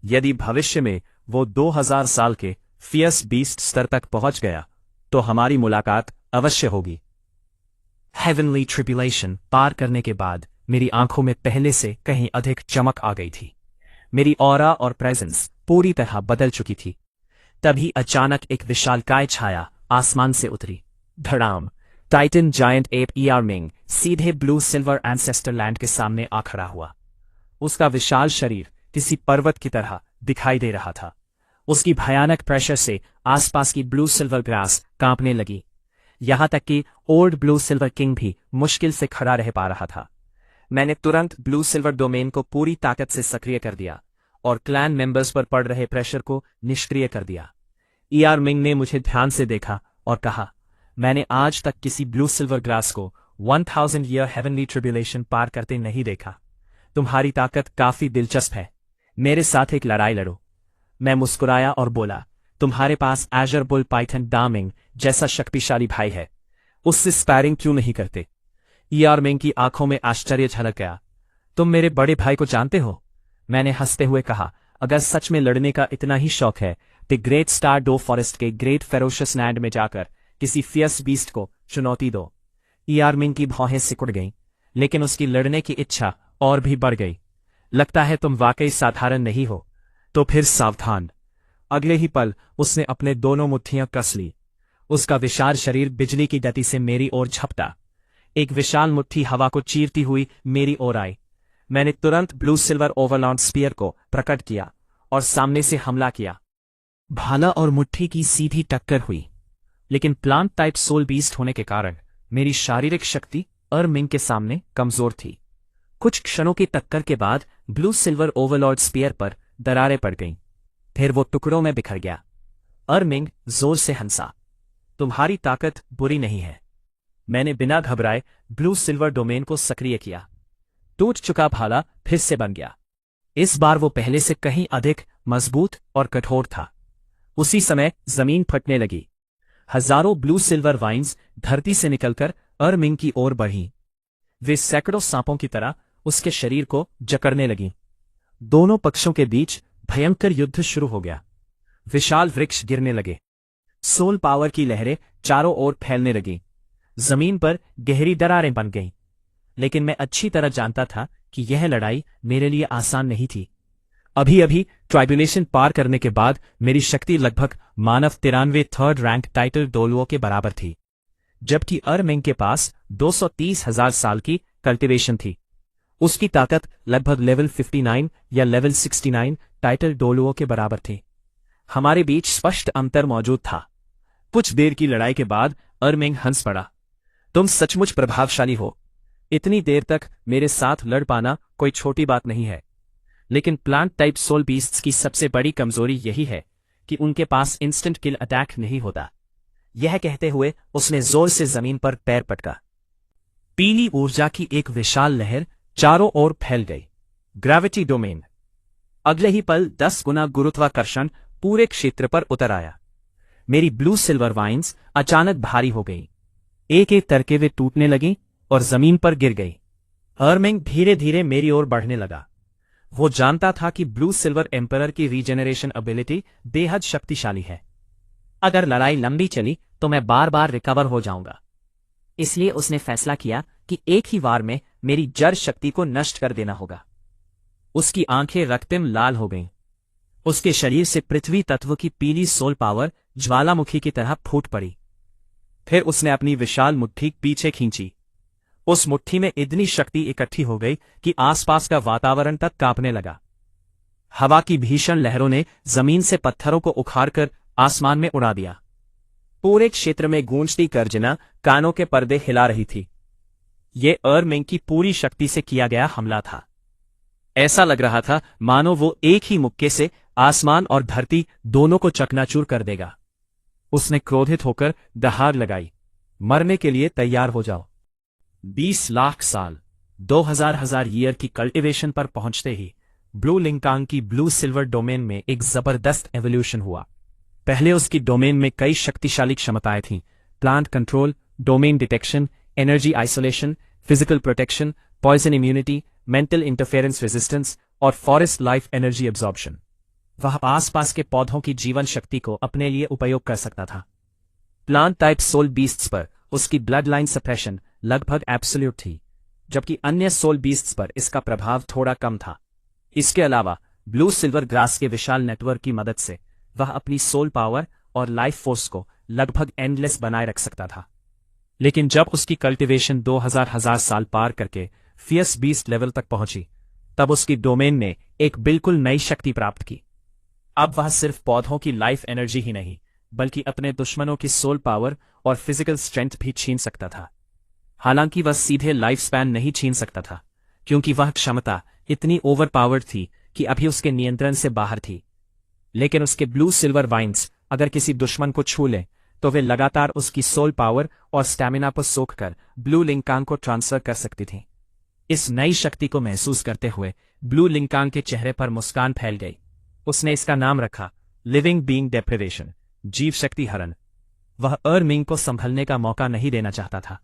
यदि भविष्य में वो 2000 साल के फियर्स बीस्ट स्तर तक पहुंच गया तो हमारी मुलाकात अवश्य होगी। हेवनली ट्रिब्यूलेशन पार करने के बाद मेरी आंखों में पहले से कहीं अधिक चमक आ गई थी। मेरी ऑरा और प्रेजेंस पूरी तरह बदल चुकी थी। तभी अचानक एक विशालकाय छाया आसमान से उतरी। धड़ाम! टाइटन जायंट एप ईआरमिंग सीधे ब्लू सिल्वर एंसेस्टर लैंड के सामने आ खड़ा हुआ। उसका विशाल शरीर किसी पर्वत की तरह दिखाई दे रहा था। उसकी भयानक प्रेशर से आसपास की ब्लू सिल्वर ग्रास कांपने लगी। यहां तक कि ओल्ड ब्लू सिल्वर किंग भी मुश्किल से खड़ा रह पा रहा था। मैंने तुरंत ब्लू सिल्वर डोमेन को पूरी ताकत से सक्रिय कर दिया और क्लैन मेंबर्स पर पड़ रहे प्रेशर को निष्क्रिय कर दिया। ईआरमिंग ने मुझे ध्यान से देखा और कहा, मैंने आज तक किसी ब्लू सिल्वर ग्रास को 1000 ईयर हेवनली ट्रिब्यूलेशन पार करते नहीं देखा। तुम्हारी ताकत काफी दिलचस्प है। मेरे साथ एक लड़ाई लड़ो। मैं मुस्कुराया और बोला, तुम्हारे पास एजर बुल पाइथन डामिंग जैसा शक्तिशाली भाई है, उससे स्पैरिंग क्यों नहीं करते? ईआरमिंग की आंखों में आश्चर्य झलक गया। तुम मेरे बड़े भाई को जानते हो? मैंने हंसते हुए कहा, अगर सच में लड़ने का इतना ही शौक है the great star Dou forest के ग्रेट फेरोशियस लैंड में जाकर किसी फियर्स बीस्ट को चुनौती दो। यारमिंग की भौहें सिकुड़ गईं, लेकिन उसकी लड़ने की इच्छा और भी बढ़ गई। लगता है तुम वाकई साधारण नहीं हो, तो फिर सावधान। अगले ही पल उसने अपने दोनों मुट्ठियां कस ली। उसका विशाल शरीर बिजली की गति से मेरी ओर झपटा। एक विशाल मुट्ठी हवा को चीरती हुई मेरी ओर आई। मैंने तुरंत ब्लू सिल्वर ओवरलॉर्ड स्पीयर को प्रकट किया और सामने से हमला किया। भाला और मुट्ठी की सीधी टक्कर हुई, लेकिन प्लांट टाइप सोल बीस्ट होने के कारण मेरी शारीरिक शक्ति अर्मिंग के सामने कमजोर थी। कुछ क्षणों की टक्कर के बाद ब्लू सिल्वर ओवरलॉर्ड स्पीयर पर दरारें पड़ गईं। फिर वो टुकड़ों में बिखर गया। अर्मिंग जोर से हंसा। तुम्हारी ताकत बुरी नहीं है। मैंने बिना घबराए ब्लू सिल्वर डोमेन को सक्रिय किया। टूट चुका भाला फिर से बन गया। इस बार वो पहले से कहीं अधिक मजबूत और कठोर था। उसी समय जमीन फटने लगी। हजारों ब्लू सिल्वर वाइन्स धरती से निकलकर अर्मिंग की ओर बढ़ीं। वे सैकड़ों सांपों की तरह उसके शरीर को जकड़ने लगीं। दोनों पक्षों के बीच भयंकर युद्ध शुरू हो गया। विशाल वृक्ष गिरने लगे। सोल पावर की लहरें चारों ओर फैलने लगीं। जमीन पर गहरी दरारें बन गईं। लेकिन मैं अच्छी तरह जानता था कि यह लड़ाई मेरे लिए आसान नहीं थी। अभी अभी ट्राइब्यूलेशन पार करने के बाद मेरी शक्ति लगभग मानव 93 थर्ड रैंक टाइटल डोलुओं के बराबर थी, जबकि अर्मिंग के पास 230,000 साल की कल्टीवेशन थी। उसकी ताकत लगभग लेवल 59 या लेवल 69 टाइटल डोलुओं के बराबर थी। हमारे बीच स्पष्ट अंतर मौजूद था। कुछ देर की लड़ाई के बाद अर्मिंग हंस पड़ा। तुम सचमुच प्रभावशाली हो। इतनी देर तक मेरे साथ लड़ पाना कोई छोटी बात नहीं है। लेकिन प्लांट टाइप सोल बीस्ट्स की सबसे बड़ी कमजोरी यही है कि उनके पास इंस्टेंट किल अटैक नहीं होता। यह कहते हुए उसने जोर से जमीन पर पैर पटका। पीली ऊर्जा की एक विशाल लहर चारों ओर फैल गई। Gravity domain. अगले ही पल 10 गुना गुरुत्वाकर्षण पूरे क्षेत्र पर उतर आया। मेरी ब्लू सिल्वर वाइन्स अचानक भारी हो गई। एक एक करके वे टूटने लगीं और जमीन पर गिर गई। अर्मिंग धीरे धीरे मेरी ओर बढ़ने लगा। वो जानता था कि ब्लू सिल्वर एम्परर की रीजेनरेशन एबिलिटी बेहद शक्तिशाली है। अगर लड़ाई लंबी चली तो मैं बार बार रिकवर हो जाऊंगा। इसलिए उसने फैसला किया कि एक ही वार में मेरी जड़ शक्ति को नष्ट कर देना होगा। उसकी आंखें रक्तिम लाल हो गईं। उसके शरीर से पृथ्वी तत्व की पीली सोल पावर ज्वालामुखी की तरह फूट पड़ी। फिर उसने अपनी विशाल मुट्ठी पीछे खींची। उस मुट्ठी में इतनी शक्ति इकट्ठी हो गई कि आसपास का वातावरण तक कांपने लगा। हवा की भीषण लहरों ने जमीन से पत्थरों को उखाड़कर आसमान में उड़ा दिया। पूरे क्षेत्र में गूंजती गर्जना कानों के पर्दे हिला रही थी। ये अर्मिंग की पूरी शक्ति से किया गया हमला था। ऐसा लग रहा था मानो वो एक ही मुक्के से आसमान और धरती दोनों को चकनाचूर कर देगा। उसने क्रोधित होकर दहाड़ लगाई। मरने के लिए तैयार हो जाओ। 20 लाख साल 2000 ईयर की कल्टीवेशन पर पहुंचते ही ब्लू लिंकांग की ब्लू सिल्वर डोमेन में एक जबरदस्त एवोल्यूशन हुआ। पहले उसकी डोमेन में कई शक्तिशाली क्षमताएं थीं। Plant control, domain detection, energy isolation, physical protection, poison immunity, mental interference resistance और फॉरेस्ट लाइफ एनर्जी एब्जॉर्प्शन। वह आसपास के पौधों की जीवन शक्ति को अपने लिए उपयोग कर सकता था। प्लांट टाइप सोल बीस्ट्स पर उसकी ब्लड लाइन सप्रेशन लगभग एब्सोल्यूट थी, जबकि अन्य सोल बीस्ट्स पर इसका प्रभाव थोड़ा कम था। इसके अलावा ब्लू सिल्वर ग्रास के विशाल नेटवर्क की मदद से वह अपनी सोल पावर और लाइफ फोर्स को लगभग एंडलेस बनाए रख सकता था। लेकिन जब उसकी कल्टीवेशन 2000 साल पार करके फियर्स बीस्ट लेवल तक पहुंची, तब उसकी डोमेन ने एक बिल्कुल नई शक्ति प्राप्त की। अब वह सिर्फ पौधों की लाइफ एनर्जी ही नहीं, बल्कि अपने दुश्मनों की सोल पावर और फिजिकल स्ट्रेंथ भी छीन सकता था। हालांकि वह सीधे लाइफ स्पैन नहीं छीन सकता था, क्योंकि वह क्षमता इतनी ओवरपावर्ड थी कि अभी उसके नियंत्रण से बाहर थी। लेकिन उसके ब्लू सिल्वर वाइन्स अगर किसी दुश्मन को छू लें तो वे लगातार उसकी सोल पावर और स्टैमिना पर सोखकर ब्लू लिंकांग को ट्रांसफर कर सकती थीं। इस नई शक्ति को महसूस करते हुए ब्लू लिंकांग के चेहरे पर मुस्कान फैल गई। उसने इसका नाम रखा लिविंग बीइंग डेप्रिवेशन, जीव शक्ति हरण। वह अर्मिंग को संभलने का मौका नहीं देना चाहता था।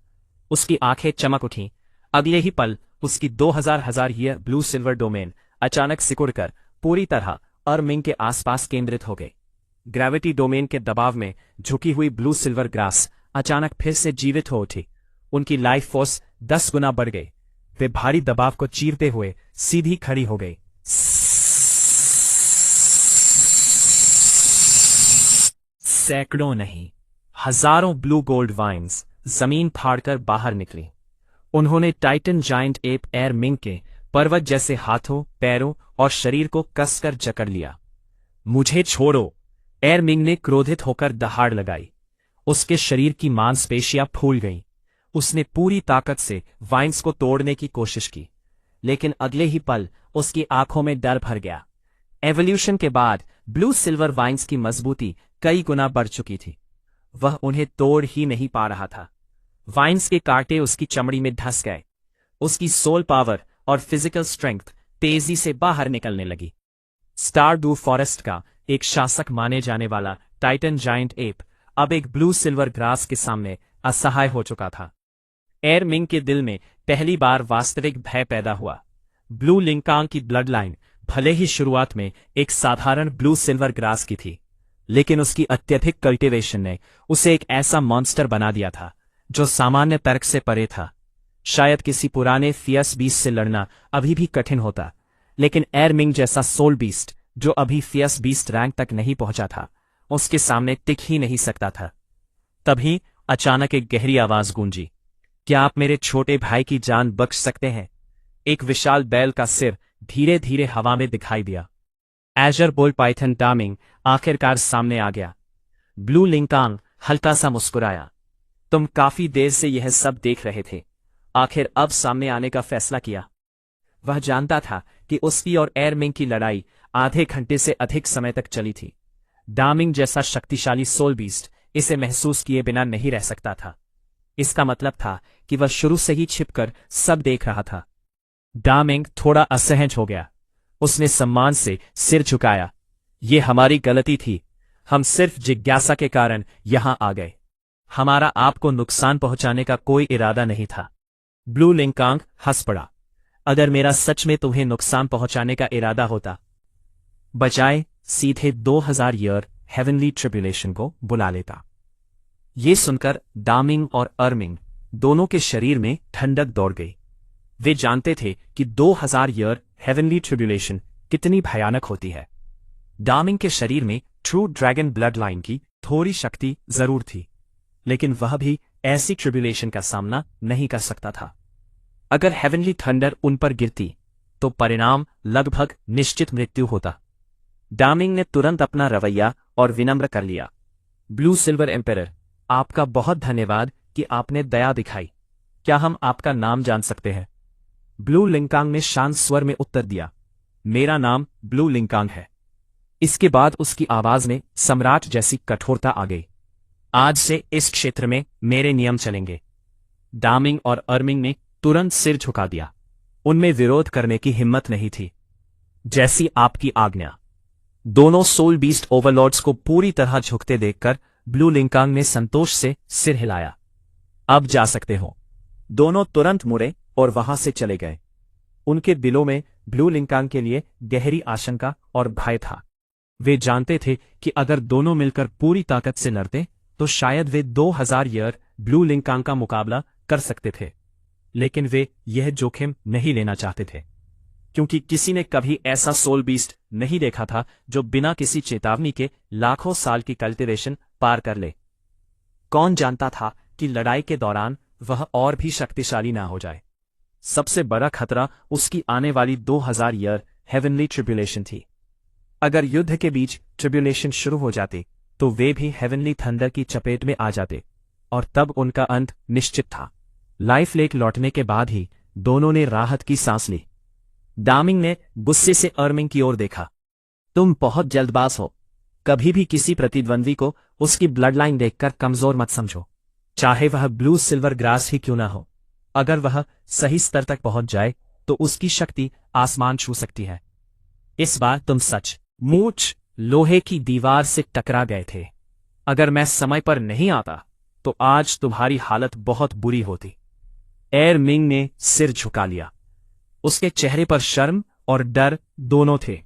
उसकी आंखें चमक उठीं। अगले ही पल उसकी 2000 ईयर ब्लू सिल्वर डोमेन अचानक सिकुड़कर पूरी तरह अर्मिंग के आसपास केंद्रित हो गई। ग्रेविटी डोमेन के दबाव में झुकी हुई ब्लू सिल्वर ग्रास अचानक फिर से जीवित हो उठी। उनकी लाइफ फोर्स 10 गुना बढ़ गई। वे भारी दबाव को चीरते हुए सीधी खड़ी हो गई। सैकड़ों नहीं, हजारों ब्लू गोल्ड वाइन्स जमीन फाड़कर बाहर निकली। उन्होंने Titan giant app air Ming के पर्वत जैसे हाथों, पैरों और शरीर को कसकर जकड़ लिया। मुझे छोड़ो, एयर मिंग ने क्रोधित होकर दहाड़ लगाई। उसके शरीर की मांसपेशियां फूल गईं। उसने पूरी ताकत से वाइन्स को तोड़ने की कोशिश की, लेकिन अगले ही पल उसकी आंखों में डर भर गया। एवोल्यूशन के बाद ब्लू सिल्वर वाइन्स की मजबूती कई गुना बढ़ चुकी थी। वह उन्हें तोड़ ही नहीं पा रहा था। वाइन्स के कांटे उसकी चमड़ी में धंस गए। उसकी सोल पावर और फिजिकल स्ट्रेंथ तेजी से बाहर निकलने लगी। स्टारडू फॉरेस्ट का एक शासक माने जाने वाला टाइटन जायंट एप अब एक ब्लू सिल्वर ग्रास के सामने असहाय हो चुका था। एयर मिंग के दिल में पहली बार वास्तविक भय पैदा हुआ। ब्लू लिंकांग की ब्लड लाइन भले ही शुरुआत में एक साधारण ब्लू सिल्वर ग्रास की थी, लेकिन उसकी अत्यधिक कल्टीवेशन ने उसे एक ऐसा मॉन्स्टर बना दिया था जो सामान्य तर्क से परे था। शायद किसी पुराने फियस बीस्ट से लड़ना अभी भी कठिन होता, लेकिन एयर मिंग जैसा सोल बीस्ट जो अभी फियस बीस्ट रैंक तक नहीं पहुंचा था, उसके सामने टिक ही नहीं सकता था। तभी अचानक एक गहरी आवाज गूंजी, क्या आप मेरे छोटे भाई की जान बख्श सकते हैं? एक विशाल बैल का सिर धीरे धीरे हवा में दिखाई दिया। एजर बुल पाइथन डामिंग आखिरकार सामने आ गया। ब्लू लिंकांग हल्का सा मुस्कुराया। तुम काफी देर से यह सब देख रहे थे, आखिर अब सामने आने का फैसला किया। वह जानता था कि उसकी और एयर मिंग की लड़ाई आधे घंटे से अधिक समय तक चली थी। डामिंग जैसा शक्तिशाली सोल बीस्ट इसे महसूस किए बिना नहीं रह सकता था। इसका मतलब था कि वह शुरू से ही छिपकर सब देख रहा था। डामिंग थोड़ा असहज हो गया। उसने सम्मान से सिर झुकाया। ये हमारी गलती थी। हम सिर्फ जिज्ञासा के कारण यहां आ गए। हमारा आपको नुकसान पहुंचाने का कोई इरादा नहीं था। ब्लू लिंकांग हंस पड़ा। अगर मेरा सच में तुम्हें नुकसान पहुंचाने का इरादा होता, बजाय सीधे 2000 ईयर हेवनली ट्रिब्यूलेशन को बुला लेता। ये सुनकर डामिंग और अर्मिंग दोनों के शरीर में ठंडक दौड़ गई। वे जानते थे कि 2000 ईयर हेवनली ट्रिब्यूलेशन कितनी भयानक होती है। डामिंग के शरीर में ट्रू ड्रैगन ब्लड लाइन की थोड़ी शक्ति जरूर थी, लेकिन वह भी ऐसी ट्रिब्यूलेशन का सामना नहीं कर सकता था। अगर हेवनली थंडर उन पर गिरती तो परिणाम लगभग निश्चित मृत्यु होता। डामिंग ने तुरंत अपना रवैया और विनम्र कर लिया। ब्लू सिल्वर एम्पेरर, आपका बहुत धन्यवाद कि आपने दया दिखाई। क्या हम आपका नाम जान सकते हैं? ब्लू लिंकांग ने शांत स्वर में उत्तर दिया, मेरा नाम ब्लू लिंकांग है। इसके बाद उसकी आवाज में सम्राट जैसी कठोरता आ गई। आज से इस क्षेत्र में मेरे नियम चलेंगे। डामिंग और अर्मिंग ने तुरंत सिर झुका दिया। उनमें विरोध करने की हिम्मत नहीं थी। जैसी आपकी आज्ञा। दोनों सोल बीस्ट ओवरलॉर्ड्स को पूरी तरह झुकते देखकर ब्लू लिंकांग ने संतोष से सिर हिलाया। अब जा सकते हो। दोनों तुरंत मुड़े और वहां से चले गए। उनके दिलों में ब्लू लिंकांग के लिए गहरी आशंका और भय था। वे जानते थे कि अगर दोनों मिलकर पूरी ताकत से लड़ते तो शायद वे 2000 ईयर ब्लू लिंकांग का मुकाबला कर सकते थे, लेकिन वे यह जोखिम नहीं लेना चाहते थे, क्योंकि किसी ने कभी ऐसा सोल बीस्ट नहीं देखा था जो बिना किसी चेतावनी के लाखों साल की कल्टीवेशन पार कर ले। कौन जानता था कि लड़ाई के दौरान वह और भी शक्तिशाली ना हो जाए। सबसे बड़ा खतरा उसकी आने वाली 2000 ईयर हेवनली ट्रिब्यूलेशन थी। अगर युद्ध के बीच ट्रिब्यूलेशन शुरू हो जाती तो वे भी हेवनली थंडर की चपेट में आ जाते और तब उनका अंत निश्चित था। लाइफ लेक लौटने के बाद ही दोनों ने राहत की सांस ली। डामिंग ने गुस्से से अर्मिंग की ओर देखा। तुम बहुत जल्दबाज हो। कभी भी किसी प्रतिद्वंद्वी को उसकी ब्लड लाइन देखकर कमजोर मत समझो, चाहे वह ब्लू सिल्वर ग्रास ही क्यों ना हो। अगर वह सही स्तर तक पहुंच जाए तो उसकी शक्ति आसमान छू सकती है। इस बार तुम सच मूछ लोहे की दीवार से टकरा गए थे। अगर मैं समय पर नहीं आता तो आज तुम्हारी हालत बहुत बुरी होती। एयर मिंग ने सिर झुका लिया। उसके चेहरे पर शर्म और डर दोनों थे।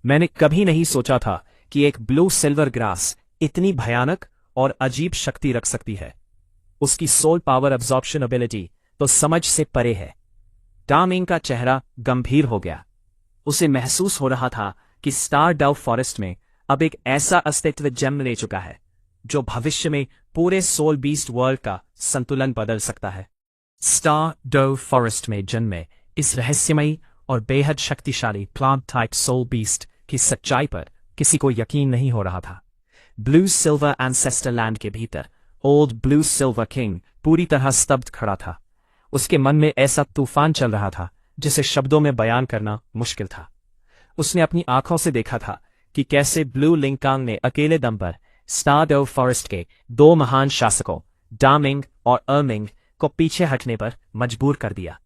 मैंने कभी नहीं सोचा था कि एक ब्लू सिल्वर ग्रास इतनी भयानक और अजीब शक्ति रख सकती है। उसकी सोल पावर अब्जॉर्प्शन एबिलिटी तो समझ से परे है। डा मिंग का चेहरा गंभीर हो गया। उसे महसूस हो रहा था कि स्टार डाउ फॉरेस्ट में अब एक ऐसा अस्तित्व जन्म ले चुका है जो भविष्य में पूरे सोल बीस्ट वर्ल्ड का संतुलन बदल सकता है। स्टार डाउ फॉरेस्ट में जन्मे इस रहस्यमयी और बेहद शक्तिशाली प्लांट टाइप सोल बीस्ट की सच्चाई पर किसी को यकीन नहीं हो रहा था। ब्लू सिल्वर एंसेस्टर लैंड के भीतर ओल्ड ब्लू सिल्वर किंग पूरी तरह स्तब्ध खड़ा था। उसके मन में ऐसा तूफान चल रहा था जिसे शब्दों में बयान करना मुश्किल था। उसने अपनी आंखों से देखा था कि कैसे ब्लू लिंकांग ने अकेले दम पर स्टार डाउ फॉरेस्ट के दो महान शासकों डा मिंग और मिंग को पीछे हटने पर मजबूर कर दिया।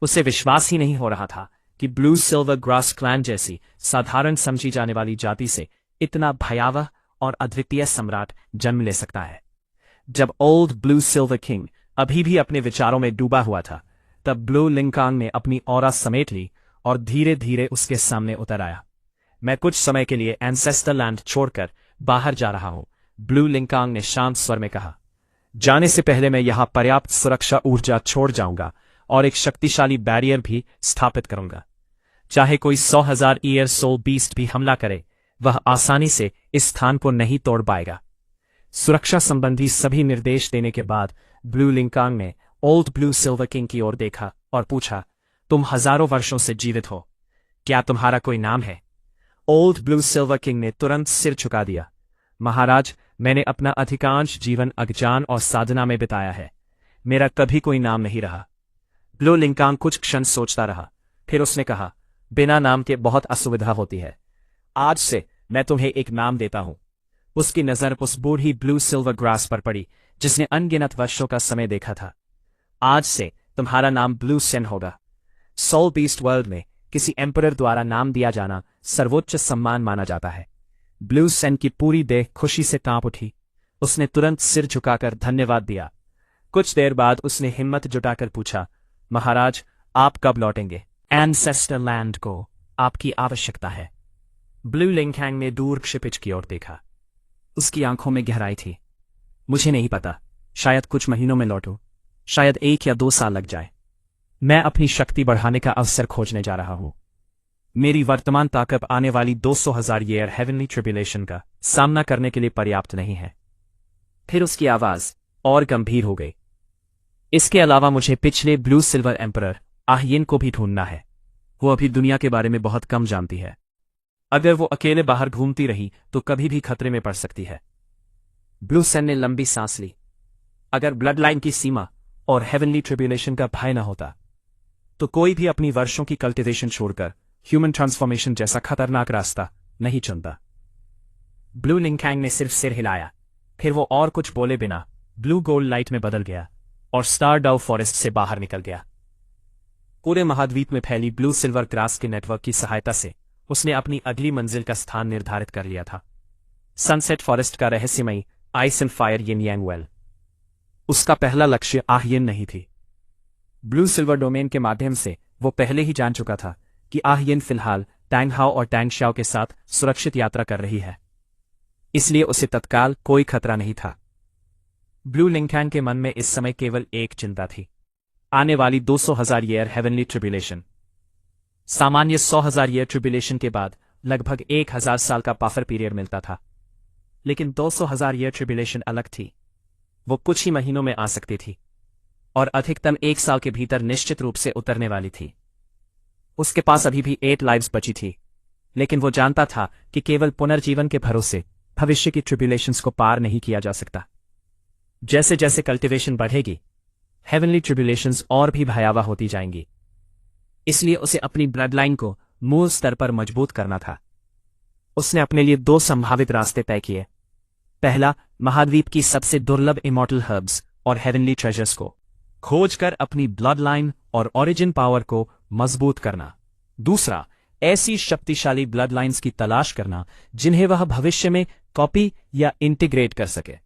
उसे विश्वास ही नहीं हो रहा था कि ब्लू सिल्वर ग्रास क्लैन जैसी साधारण समझी जाने वाली जाति से इतना भयावह और अद्वितीय सम्राट जन्म ले सकता है। जब ओल्ड ब्लू सिल्वर किंग अभी भी अपने विचारों में डूबा हुआ था, तब ब्लू लिंकांग ने अपनी ऑरा समेट ली और धीरे धीरे उसके सामने उतर आया। मैं कुछ समय के लिए एंसेस्टर लैंड छोड़कर बाहर जा रहा हूं, ब्लू लिंकांग ने शांत स्वर में कहा। जाने से पहले मैं यहां पर्याप्त सुरक्षा ऊर्जा छोड़ जाऊंगा और एक शक्तिशाली बैरियर भी स्थापित करूंगा। चाहे कोई 100,000 ईयर सोल बीस्ट भी हमला करे, वह आसानी से इस स्थान को नहीं तोड़ पाएगा। सुरक्षा संबंधी सभी निर्देश देने के बाद ब्लू लिंकांग ने ओल्ड ब्लू सिल्वर किंग की ओर देखा और पूछा, तुम हजारों वर्षों से जीवित हो, क्या तुम्हारा कोई नाम है? ओल्ड ब्लू सिल्वर किंग ने तुरंत सिर झुका दिया। महाराज, मैंने अपना अधिकांश जीवन अज्ञान और साधना में बिताया है। मेरा कभी कोई नाम नहीं रहा। ब्लू लिंकांग कुछ क्षण सोचता रहा, फिर उसने कहा, बिना नाम के बहुत असुविधा होती है। आज से मैं तुम्हें एक नाम देता हूं। उसकी नजर उस बूढ़ी ब्लू सिल्वर ग्रास पर पड़ी जिसने अनगिनत वर्षों का समय देखा था। आज से तुम्हारा नाम ब्लू सेन होगा। सोल बीस्ट वर्ल्ड में किसी एम्परर द्वारा नाम दिया जाना सर्वोच्च सम्मान माना जाता है। ब्लू सेन की पूरी देह खुशी से कांप उठी। उसने तुरंत सिर झुकाकर धन्यवाद दिया। कुछ देर बाद उसने हिम्मत जुटाकर पूछा, महाराज, आप कब लौटेंगे? एंसेस्टर लैंड को आपकी आवश्यकता है। ब्लू लिंकांग ने दूर क्षितिज की ओर देखा। उसकी आंखों में गहराई थी। मुझे नहीं पता, शायद कुछ महीनों में लौटूं, शायद 1 या 2 साल लग जाए। मैं अपनी शक्ति बढ़ाने का अवसर खोजने जा रहा हूं। मेरी वर्तमान ताकत आने वाली 200,000 ईयर हेवनली ट्रिब्यूलेशन का सामना करने के लिए पर्याप्त नहीं है। फिर उसकी आवाज और गंभीर हो गई। इसके अलावा मुझे पिछले ब्लू सिल्वर एम्परर आह्येन को भी ढूंढना है। वो अभी दुनिया के बारे में बहुत कम जानती है। अगर वो अकेले बाहर घूमती रही तो कभी भी खतरे में पड़ सकती है। ब्लू सेन ने लंबी सांस ली। अगर ब्लड लाइन की सीमा और हेवनली ट्रिब्यूलेशन का भय न होता तो कोई भी अपनी वर्षों की कल्टिवेशन छोड़कर ह्यूमन ट्रांसफॉर्मेशन जैसा खतरनाक रास्ता नहीं चुनता। ब्लू लिंकांग ने सिर्फ सिर हिलाया। फिर वो और कुछ बोले बिना ब्लू गोल्ड लाइट में बदल गया और स्टार डाउ फॉरेस्ट से बाहर निकल गया। पूरे महाद्वीप में फैली ब्लू सिल्वर ग्रास के नेटवर्क की सहायता से उसने अपनी अगली मंजिल का स्थान निर्धारित कर लिया था। सनसेट फॉरेस्ट का रहस्यमयी ice and fire yin yang well. उसका पहला लक्ष्य आह्येन नहीं थी। ब्लू सिल्वर डोमेन के माध्यम से वो पहले ही जान चुका था कि आह्येन फिलहाल टैंग हाओ और टैंग शाओ के साथ सुरक्षित यात्रा कर रही है, इसलिए उसे तत्काल कोई खतरा नहीं था। ब्लू लिंकांग के मन में इस समय केवल एक चिंता थी, आने वाली 200,000 ईयर हेवनली ट्रिब्यूलेशन। सामान्य 100,000 ईयर ट्रिब्यूलेशन के बाद लगभग 1,000 साल का बफर पीरियड मिलता था, लेकिन 200,000 ईयर ट्रिब्यूलेशन अलग थी। वो कुछ ही महीनों में आ सकती थी और अधिकतम 1 साल के भीतर निश्चित रूप से उतरने वाली थी। उसके पास अभी भी 8 लाइव्स बची थी, लेकिन वो जानता था कि केवल पुनर्जीवन के भरोसे भविष्य की ट्रिब्यूलेशंस को पार नहीं किया जा सकता। जैसे जैसे कल्टिवेशन बढ़ेगी, हेवनली ट्रिब्यूलेशंस और भी भयावह होती जाएंगी। इसलिए उसे अपनी ब्लड लाइन को मूल स्तर पर मजबूत करना था। उसने अपने लिए 2 संभावित रास्ते तय किए। पहला, महाद्वीप की सबसे दुर्लभ इमॉर्टल हर्ब्स और हेवनली ट्रेजर्स को खोजकर अपनी ब्लड लाइन और ओरिजिन पावर को मजबूत करना। दूसरा, ऐसी शक्तिशाली ब्लड लाइन्स की तलाश करना जिन्हें वह भविष्य में कॉपी या इंटीग्रेट कर सके।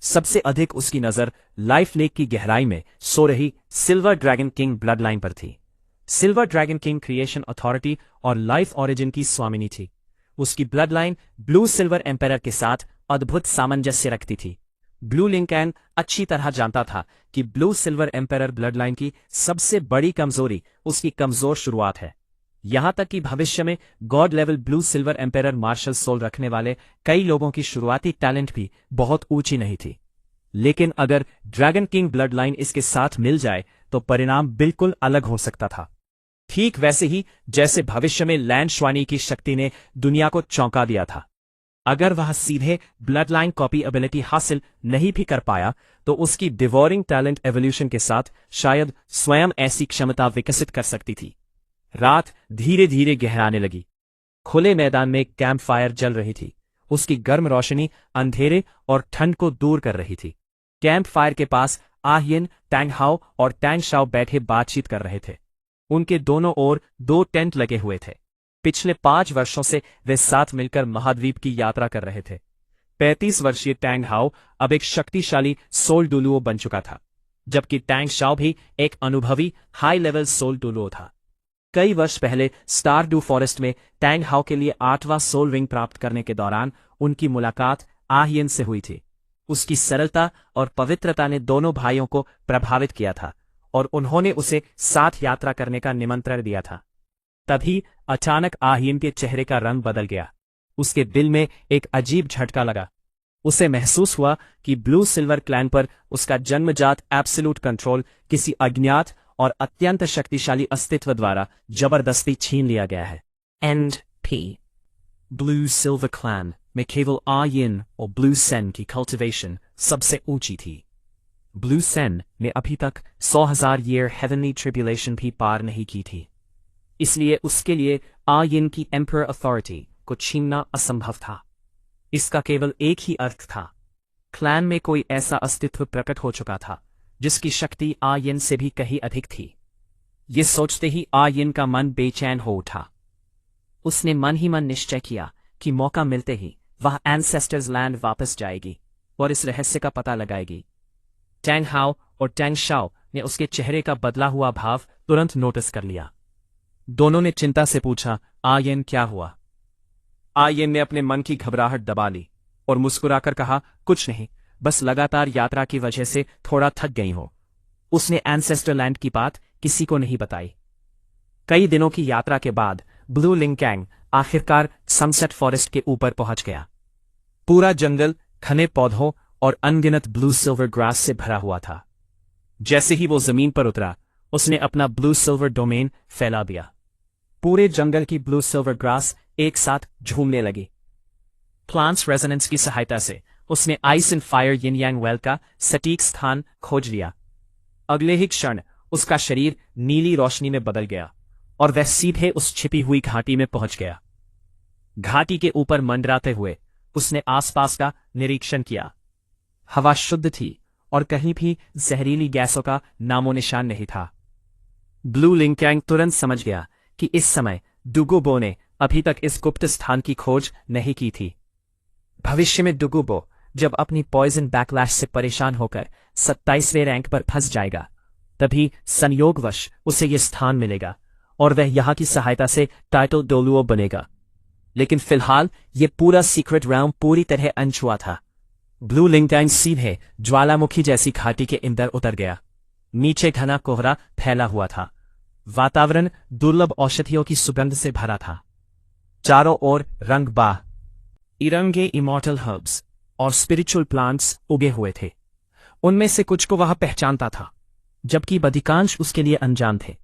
सबसे अधिक उसकी नजर लाइफ लेक की गहराई में सो रही silver dragon king blood line पर थी। Silver dragon king creation authority और लाइफ ओरिजिन की स्वामिनी थी। उसकी blood line blue silver empire के साथ अद्भुत सामंजस्य रखती थी। ब्लू लिंकन अच्छी तरह जानता था कि blue silver empire blood line की सबसे बड़ी कमजोरी उसकी कमजोर शुरुआत है। यहां तक कि भविष्य में god level blue silver empire martial soul रखने वाले कई लोगों की शुरुआती टैलेंट भी बहुत ऊंची नहीं थी। लेकिन अगर ड्रैगन किंग ब्लड लाइन इसके साथ मिल जाए तो परिणाम बिल्कुल अलग हो सकता था। ठीक वैसे ही जैसे भविष्य में लैंड श्वानी की शक्ति ने दुनिया को चौंका दिया था। अगर वह सीधे ब्लड लाइन कॉपी एबिलिटी हासिल नहीं भी कर पाया तो उसकी डिवोरिंग टैलेंट एवोल्यूशन के साथ शायद स्वयं ऐसी क्षमता विकसित कर सकती थी। रात धीरे धीरे गहराने लगी। खुले मैदान में कैंप फायर जल रही थी। उसकी गर्म रोशनी अंधेरे और ठंड को दूर कर रही थी। कैंप फायर के पास आहियन, टैंग हाओ और टैंग शाओ बैठे बातचीत कर रहे थे। उनके दोनों ओर 2 टेंट लगे हुए थे। पिछले 5 वर्षों से वे साथ मिलकर महाद्वीप की यात्रा कर रहे थे। 35 वर्षीय टैंग हाओ अब एक शक्तिशाली सोल डुलुओ बन चुका था, जबकि टैंग शाओ भी एक अनुभवी हाई लेवल सोल डुलुओ था। कई वर्ष पहले स्टार डू फॉरेस्ट में टैंग हाओ के लिए 8वां सोल रिंग प्राप्त करने के दौरान उनकी मुलाकात आहियन से हुई थी। उसकी सरलता और पवित्रता ने दोनों भाइयों को प्रभावित किया था और उन्होंने उसे साथ यात्रा करने का निमंत्रण दिया था। तभी अचानक आहियन के चेहरे का रंग बदल गया। उसके दिल में एक अजीब झटका लगा। उसे महसूस हुआ कि ब्लू सिल्वर क्लैन पर उसका जन्मजात एब्सोल्यूट कंट्रोल किसी अज्ञात और अत्यंत शक्तिशाली अस्तित्व द्वारा जबरदस्ती छीन लिया गया है। And pea blue silver clan में केवल आयिन और ब्लू सेन की कल्टीवेशन सबसे ऊंची थी। ब्लू सेन ने अभी तक 100,000 ईयर हेवनली ट्रिब्यूलेशन भी पार नहीं की थी, इसलिए उसके लिए आयिन की एम्परर अथॉरिटी को छीनना असंभव था। इसका केवल एक ही अर्थ था, क्लैन में कोई ऐसा अस्तित्व प्रकट हो चुका था जिसकी शक्ति आयिन से भी कहीं अधिक थी। ये सोचते ही आयिन का मन बेचैन हो उठा। उसने मन ही मन निश्चय किया कि मौका मिलते ही वह एंसेस्टर्स लैंड वापस जाएगी और इस रहस्य का पता लगाएगी। टैंग हाओ और टैंग शाओ ने उसके चेहरे का बदला हुआ भाव तुरंत नोटिस कर लिया। दोनों ने चिंता से पूछा, आयिन क्या हुआ? आयिन ने अपने मन की घबराहट दबा ली और मुस्कुराकर कहा, कुछ नहीं, बस लगातार यात्रा की वजह से थोड़ा थक गई हो। उसने एंसेस्टर लैंड की बात किसी को नहीं बताई। कई दिनों की यात्रा के बाद ब्लू लिंकैंग आखिरकार सनसेट फॉरेस्ट के ऊपर पहुंच गया। पूरा जंगल घने पौधों और अनगिनत ब्लू सिल्वर ग्रास से भरा हुआ था। जैसे ही वो जमीन पर उतरा, उसने अपना ब्लू सिल्वर डोमेन फैला दिया। पूरे जंगल की ब्लू सिल्वर ग्रास एक साथ झूमने लगी। प्लांट्स रेजोनेंस की सहायता से उसने ice and fire yin yang well का सटीक स्थान खोज लिया। अगले ही क्षण उसका शरीर नीली रोशनी में बदल गया और वह सीधे उस छिपी हुई घाटी में पहुंच गया। घाटी के ऊपर मंडराते हुए उसने आसपास का निरीक्षण किया। हवा शुद्ध थी और कहीं भी जहरीली गैसों का नामो निशान नहीं था। ब्लू लिंकैंग तुरंत समझ गया कि इस समय डुगुबो ने अभी तक इस गुप्त स्थान की खोज नहीं की थी। भविष्य में डुगुबो जब अपनी पॉइजन बैकलैश से परेशान होकर 27वें रैंक पर फंस जाएगा, तभी संयोगवश उसे यह स्थान मिलेगा और वह यहां की सहायता से टाइटल डोलुओ बनेगा। लेकिन फिलहाल यह पूरा सीक्रेट राउंड पूरी तरह अनछुआ था। ब्लू लिंकैंग सीधे ज्वालामुखी जैसी घाटी के अंदर उतर गया। नीचे घना कोहरा फैला हुआ था। वातावरण दुर्लभ औषधियों की सुगंध से भरा था। चारों ओर रंग इरंगे इमॉर्टल हर्ब्स और स्पिरिचुअल प्लांट्स उगे हुए थे। उनमें से कुछ को वह पहचानता था, जबकि अधिकांश उसके लिए अनजान थे।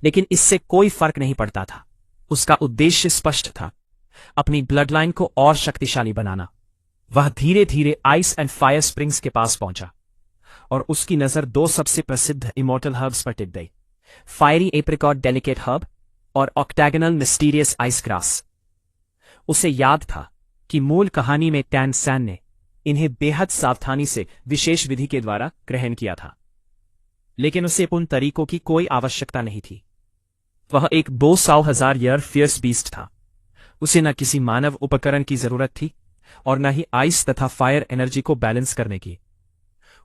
लेकिन इससे कोई फर्क नहीं पड़ता था। उसका उद्देश्य स्पष्ट था, अपनी ब्लड लाइन को और शक्तिशाली बनाना। वह धीरे धीरे आइस एंड फायर स्प्रिंग्स के पास पहुंचा और उसकी नजर 2 सबसे प्रसिद्ध इमॉर्टल हर्ब्स पर टिक गई, फायरी एप्रिकॉट डेलिकेट हर्ब और ऑक्टैगनल मिस्टीरियस आइस ग्रास। उसे याद था कि मूल कहानी में टैन सैन ने इन्हें बेहद सावधानी से विशेष विधि के द्वारा ग्रहण किया था, लेकिन उसे उन तरीकों की कोई आवश्यकता नहीं थी। वह एक 200,000 ईयर फियर्स बीस्ट था। उसे न किसी मानव उपकरण की जरूरत थी और न ही आइस तथा फायर एनर्जी को बैलेंस करने की।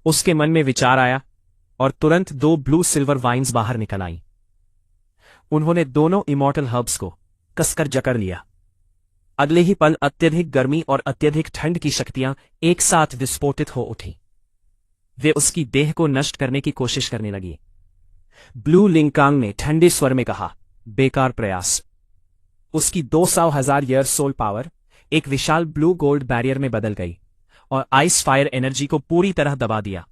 उसके मन में विचार आया और तुरंत 2 ब्लू सिल्वर वाइन्स बाहर निकल आईं। उन्होंने दोनों इमॉर्टल हर्ब्स को कसकर जकड़ लिया। अगले ही पल अत्यधिक गर्मी और अत्यधिक ठंड की शक्तियां एक साथ विस्फोटित हो उठी। वे उसकी देह को नष्ट करने की कोशिश करने लगी। ब्लू लिंकांग ने ठंडे स्वर में कहा, बेकार प्रयास। उसकी 200,000 ईयर सोल पावर एक विशाल ब्लू गोल्ड बैरियर में बदल गई और आइस फायर एनर्जी को पूरी तरह दबा दिया।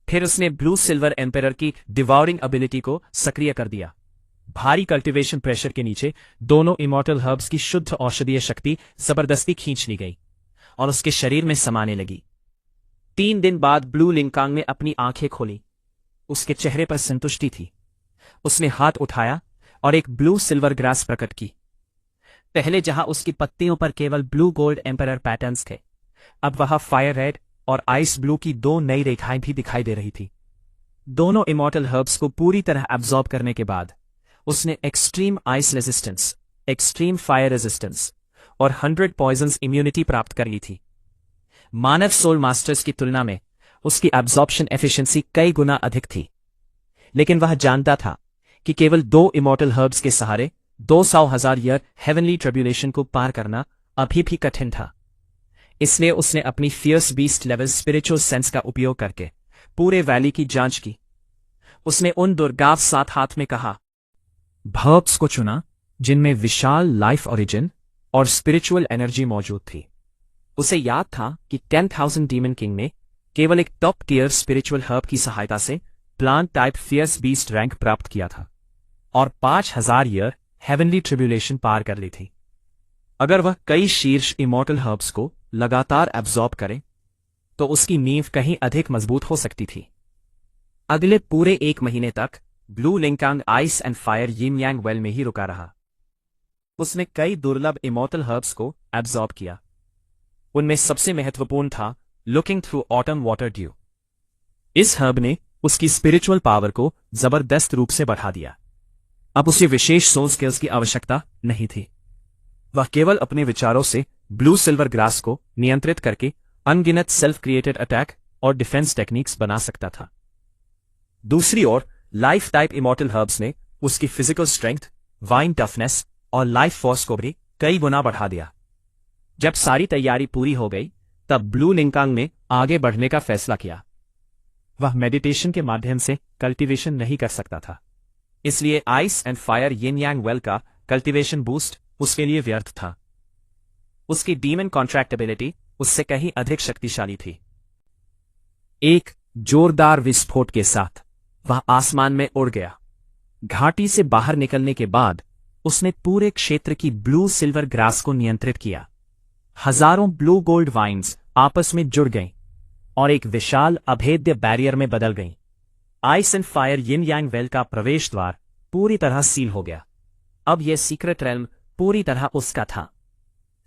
फिर उसने ब्लू सिल्वर एम्पेरर की डिवाउरिंग एबिलिटी को सक्रिय कर दिया। भारी कल्टीवेशन प्रेशर के नीचे दोनों इमॉर्टल हर्ब्स की शुद्ध औषधीय शक्ति जबरदस्ती खींच ली गई और उसके शरीर में समाने लगी। 3 दिन बाद ब्लू लिंकांग ने अपनी आंखें खोली। उसके चेहरे पर संतुष्टि थी। उसने हाथ उठाया और एक ब्लू सिल्वर ग्रास प्रकट की। पहले जहां उसकी पत्तियों पर केवल ब्लू गोल्ड एम्परर पैटर्न्स थे, अब वहां फायर रेड और आइस ब्लू की 2 नई रेखाएं भी दिखाई दे रही थी। दोनों इमॉर्टल हर्ब्स को पूरी तरह एब्जॉर्ब करने के बाद उसने extreme ice resistance, extreme fire resistance और 100 पॉइजन्स इम्यूनिटी प्राप्त कर ली थी। मानव सोल मास्टर्स की तुलना में उसकी एब्जॉर्प्शन एफिशिएंसी कई गुना अधिक थी, लेकिन वह जानता था कि केवल 2 इमॉर्टल हर्ब्स के सहारे 200,000 ईयर हेवनली ट्रिब्यूलेशन को पार करना अभी भी कठिन था। इसलिए उसने अपनी fierce beast level spiritual sense का उपयोग करके पूरे वैली की जांच की। उसने उन दुर्गाव 7 हाथ में कहा हर्ब्स को चुना जिनमें विशाल लाइफ ओरिजिन और स्पिरिचुअल एनर्जी मौजूद थी। उसे याद था कि 10,000 डीमन किंग ने केवल एक टॉप टियर स्पिरिचुअल हर्ब की सहायता से plant type fierce beast rank प्राप्त किया था और 5,000 ईयर हेवनली ट्रिब्यूलेशन पार कर ली थी। अगर वह कई शीर्ष इमॉर्टल हर्ब्स को लगातार एब्जॉर्ब करे तो उसकी नींव कहीं अधिक मजबूत हो सकती थी। अगले पूरे 1 महीने तक ब्लू लिंकांग ice and fire yin yang well में ही रुका रहा। उसने कई दुर्लभ इमॉर्टल हर्ब्स को एब्जॉर्ब किया। उनमें सबसे महत्वपूर्ण था looking through autumn water due. इस हर्ब ने उसकी स्पिरिचुअल पावर को जबरदस्त रूप से बढ़ा दिया। अब उसे विशेष सोल स्किल्स की आवश्यकता नहीं थी। वह केवल अपने विचारों से ब्लू सिल्वर ग्रास को नियंत्रित करके अनगिनत सेल्फ क्रिएटेड अटैक और डिफेंस टेक्निक्स बना सकता था। दूसरी ओर लाइफ टाइप इमॉर्टल हर्ब्स ने उसकी फिजिकल स्ट्रेंथ, वाइन टफनेस और लाइफ फोर्स को भी कई गुना बढ़ा दिया। जब सारी तैयारी पूरी हो गई तब ब्लू लिंकांग ने आगे बढ़ने का फैसला किया। वह मेडिटेशन के माध्यम से कल्टीवेशन नहीं कर सकता था, इसलिए ice and fire yin yang well का कल्टीवेशन बूस्ट उसके लिए व्यर्थ था। उसकी डीमन कॉन्ट्रैक्टेबिलिटी उससे कहीं अधिक शक्तिशाली थी। एक जोरदार विस्फोट के साथ वह आसमान में उड़ गया। घाटी से बाहर निकलने के बाद उसने पूरे क्षेत्र की ब्लू सिल्वर ग्रास को नियंत्रित किया। हजारों ब्लू गोल्ड वाइन्स आपस में जुड़ गईं और एक विशाल अभेद्य बैरियर में बदल गईं। Ice and fire yin yang well का प्रवेश द्वार पूरी तरह सील हो गया। अब यह सीक्रेट रेल्म पूरी तरह उसका था।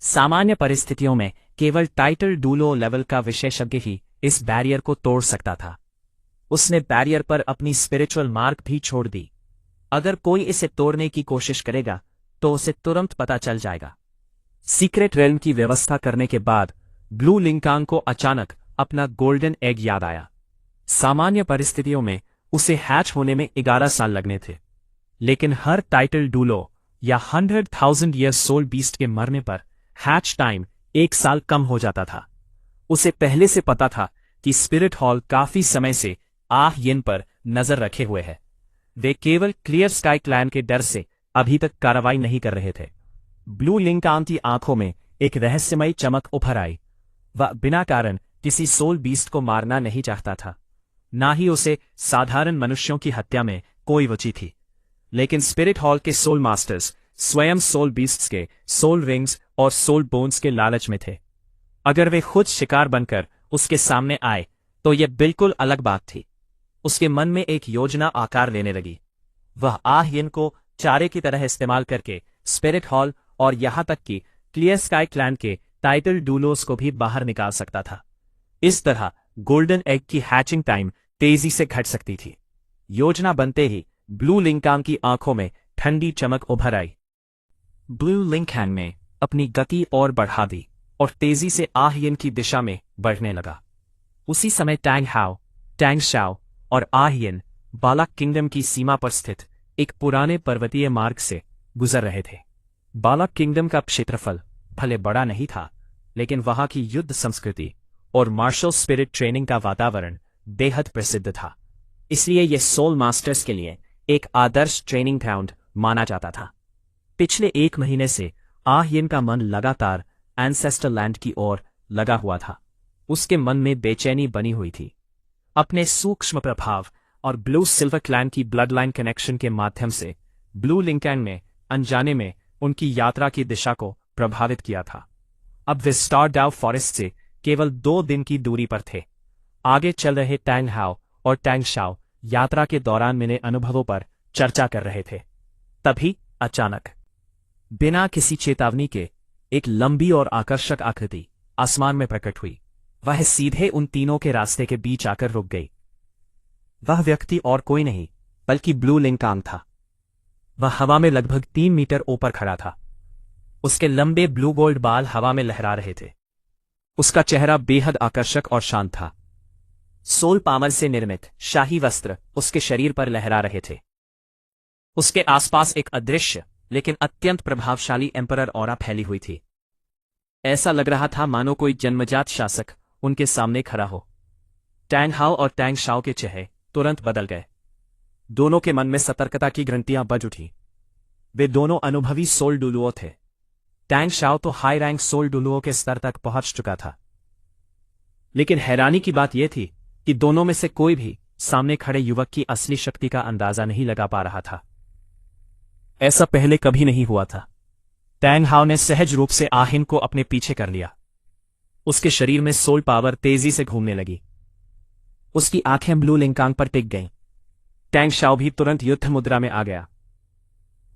सामान्य परिस्थितियों में केवल टाइटल डूलो लेवल का विशेषज्ञ ही इस बैरियर को तोड़ सकता था। उसने बैरियर पर अपनी स्पिरिचुअल मार्क भी छोड़ दी। अगर कोई इसे तोड़ने की कोशिश करेगा तो उसे तुरंत पता चल जाएगा। सीक्रेट रेल्म की व्यवस्था करने के बाद ब्लू लिंकांग को अचानक अपना गोल्डन एग याद आया। सामान्य परिस्थितियों में उसे हैच होने में 11 साल लगने थे, लेकिन हर टाइटल डूलो या 100,000 ईयर सोल बीस्ट के मरने पर हैच टाइम 1 साल कम हो जाता था। उसे पहले से पता था कि स्पिरिट हॉल काफी समय से आह यिन पर नजर रखे हुए है। वे केवल क्लियर स्काई क्लैन के डर से अभी तक कार्रवाई नहीं कर रहे थे। ब्लू लिंकांग की आंखों में एक रहस्यमयी चमक उभर आई। वह बिना कारण किसी सोल बीस्ट को मारना नहीं चाहता था, ना ही उसे साधारण मनुष्यों की हत्या में कोई रुचि थी। लेकिन स्पिरिट हॉल के सोल मास्टर्स स्वयं सोल बीस्ट्स के सोल रिंग्स और सोल बोन्स के लालच में थे। अगर वे खुद शिकार बनकर उसके सामने आए तो यह बिल्कुल अलग बात थी। उसके मन में एक योजना आकार लेने लगी। वह आह यिन को चारे की तरह इस्तेमाल करके स्पिरिट हॉल और यहां तक कि क्लियर स्काई क्लैन के टाइटल डूलोस को भी बाहर निकाल सकता था। इस तरह गोल्डन एग की हैचिंग टाइम तेजी से घट सकती थी। योजना बनते ही ब्लू लिंकांग की आंखों में ठंडी चमक उभर आई। ब्लू लिंकांग ने अपनी गति और बढ़ा दी और तेजी से आह यिन की दिशा में बढ़ने लगा। उसी समय टैंग हाओ, टैंग शाओ और आह यिन बालक किंगडम की सीमा पर स्थित एक पुराने पर्वतीय मार्ग से गुजर रहे थे। बालक किंगडम का क्षेत्रफल भले बड़ा नहीं था, लेकिन वहां की युद्ध संस्कृति और मार्शल स्पिरिट ट्रेनिंग का वातावरण बेहद प्रसिद्ध था। इसलिए यह सोल मास्टर्स के लिए एक आदर्श ट्रेनिंग ग्राउंड माना जाता था। पिछले 1 महीने से आह्यन का मन लगातार एंसेस्टर लैंड की ओर लगा हुआ था। उसके मन में बेचैनी बनी हुई थी। अपने सूक्ष्म प्रभाव और ब्लू सिल्वर क्लैन की ब्लड लाइन कनेक्शन के माध्यम से ब्लू लिंकैंग ने अनजाने में उनकी यात्रा की दिशा को प्रभावित किया था। अब वे स्टारडाउ फॉरेस्ट से केवल 2 दिन की दूरी पर थे। आगे चल रहे टैंग हाओ और टैंग शाओ यात्रा के दौरान मिले अनुभवों पर चर्चा कर रहे थे। तभी अचानक बिना किसी चेतावनी के एक लंबी और आकर्षक आकृति आसमान में प्रकट हुई। वह सीधे उन तीनों के रास्ते के बीच आकर रुक गई। वह व्यक्ति और कोई नहीं बल्कि ब्लू लिंकांग था। वह हवा में लगभग 3 मीटर ऊपर खड़ा था। उसके लंबे ब्लू गोल्ड बाल हवा में लहरा रहे थे। उसका चेहरा बेहद आकर्षक और शांत था। सोल पावर से निर्मित शाही वस्त्र उसके शरीर पर लहरा रहे थे। उसके आसपास एक अदृश्य लेकिन अत्यंत प्रभावशाली एम्परर ऑरा फैली हुई थी। ऐसा लग रहा था मानो कोई जन्मजात शासक उनके सामने खड़ा हो। टैंग हाओ और टैंग शाओ के चेहरे तुरंत बदल गए। दोनों के मन में सतर्कता की घंटियां बज उठी। वे दोनों अनुभवी सोल डुलुओ थे। टैंग शाओ तो हाई रैंक सोल डुलुओ के स्तर तक पहुंच चुका था। लेकिन हैरानी की बात यह थी कि दोनों में से कोई भी सामने खड़े युवक की असली शक्ति का अंदाजा नहीं लगा पा रहा था। ऐसा पहले कभी नहीं हुआ था। टैंग हाओ ने सहज रूप से आहिन को अपने पीछे कर लिया। उसके शरीर में सोल पावर तेजी से घूमने लगी। उसकी आंखें ब्लू लिंकांग पर टिक गईं। टैंग शाओ भी तुरंत युद्ध मुद्रा में आ गया।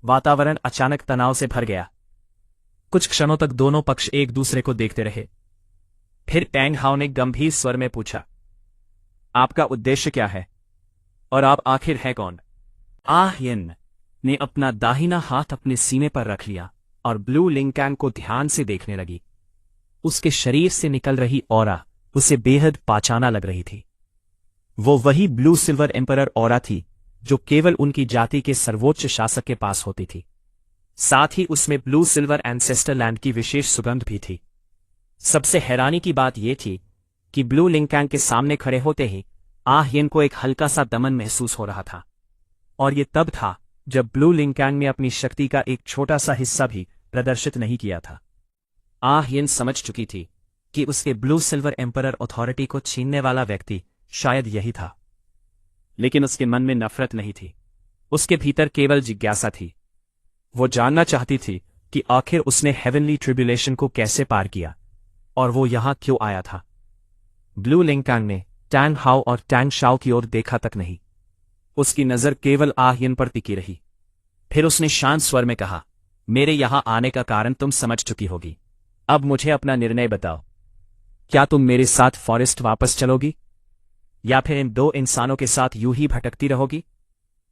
वातावरण अचानक तनाव से भर गया। कुछ क्षणों तक दोनों पक्ष एक दूसरे को देखते रहे। फिर टैंग हाओ ने गंभीर स्वर में पूछा, आपका उद्देश्य क्या है और आप आखिर है कौन? आह्यन ने अपना दाहिना हाथ अपने सीने पर रख लिया और ब्लू लिंकैंग को ध्यान से देखने लगी। उसके शरीर से निकल रही ऑरा उसे बेहद पाचाना लग रही थी। वो वही ब्लू सिल्वर एम्परर ऑरा थी जो केवल उनकी जाति के सर्वोच्च शासक के पास होती थी। साथ ही उसमें ब्लू सिल्वर एंसेस्टर लैंड की विशेष सुगंध भी थी। सबसे हैरानी की बात यह थी कि ब्लू लिंकैंग के सामने खड़े होते ही आह्यन को एक हल्का सा दमन महसूस हो रहा था। और ये तब था जब ब्लू लिंकैंग ने अपनी शक्ति का एक छोटा सा हिस्सा भी प्रदर्शित नहीं किया था। आह्यन समझ चुकी थी कि उसके ब्लू सिल्वर एम्परर अथॉरिटी को छीनने वाला व्यक्ति शायद यही था। लेकिन उसके मन में नफरत नहीं थी। उसके भीतर केवल जिज्ञासा थी। वो जानना चाहती थी कि आखिर उसने हेवनली ट्रिब्यूलेशन को कैसे पार किया और वो यहां क्यों आया था। ब्लू लिंकैंग ने टैंग हाओ और टैंग शाओ की ओर देखा तक नहीं। उसकी नजर केवल आह्यन पर टिकी रही। फिर उसने शांत स्वर में कहा, मेरे यहां आने का कारण तुम समझ चुकी होगी। अब मुझे अपना निर्णय बताओ। क्या तुम मेरे साथ फॉरेस्ट वापस चलोगी या फिर इन 2 इंसानों के साथ यूं ही भटकती रहोगी?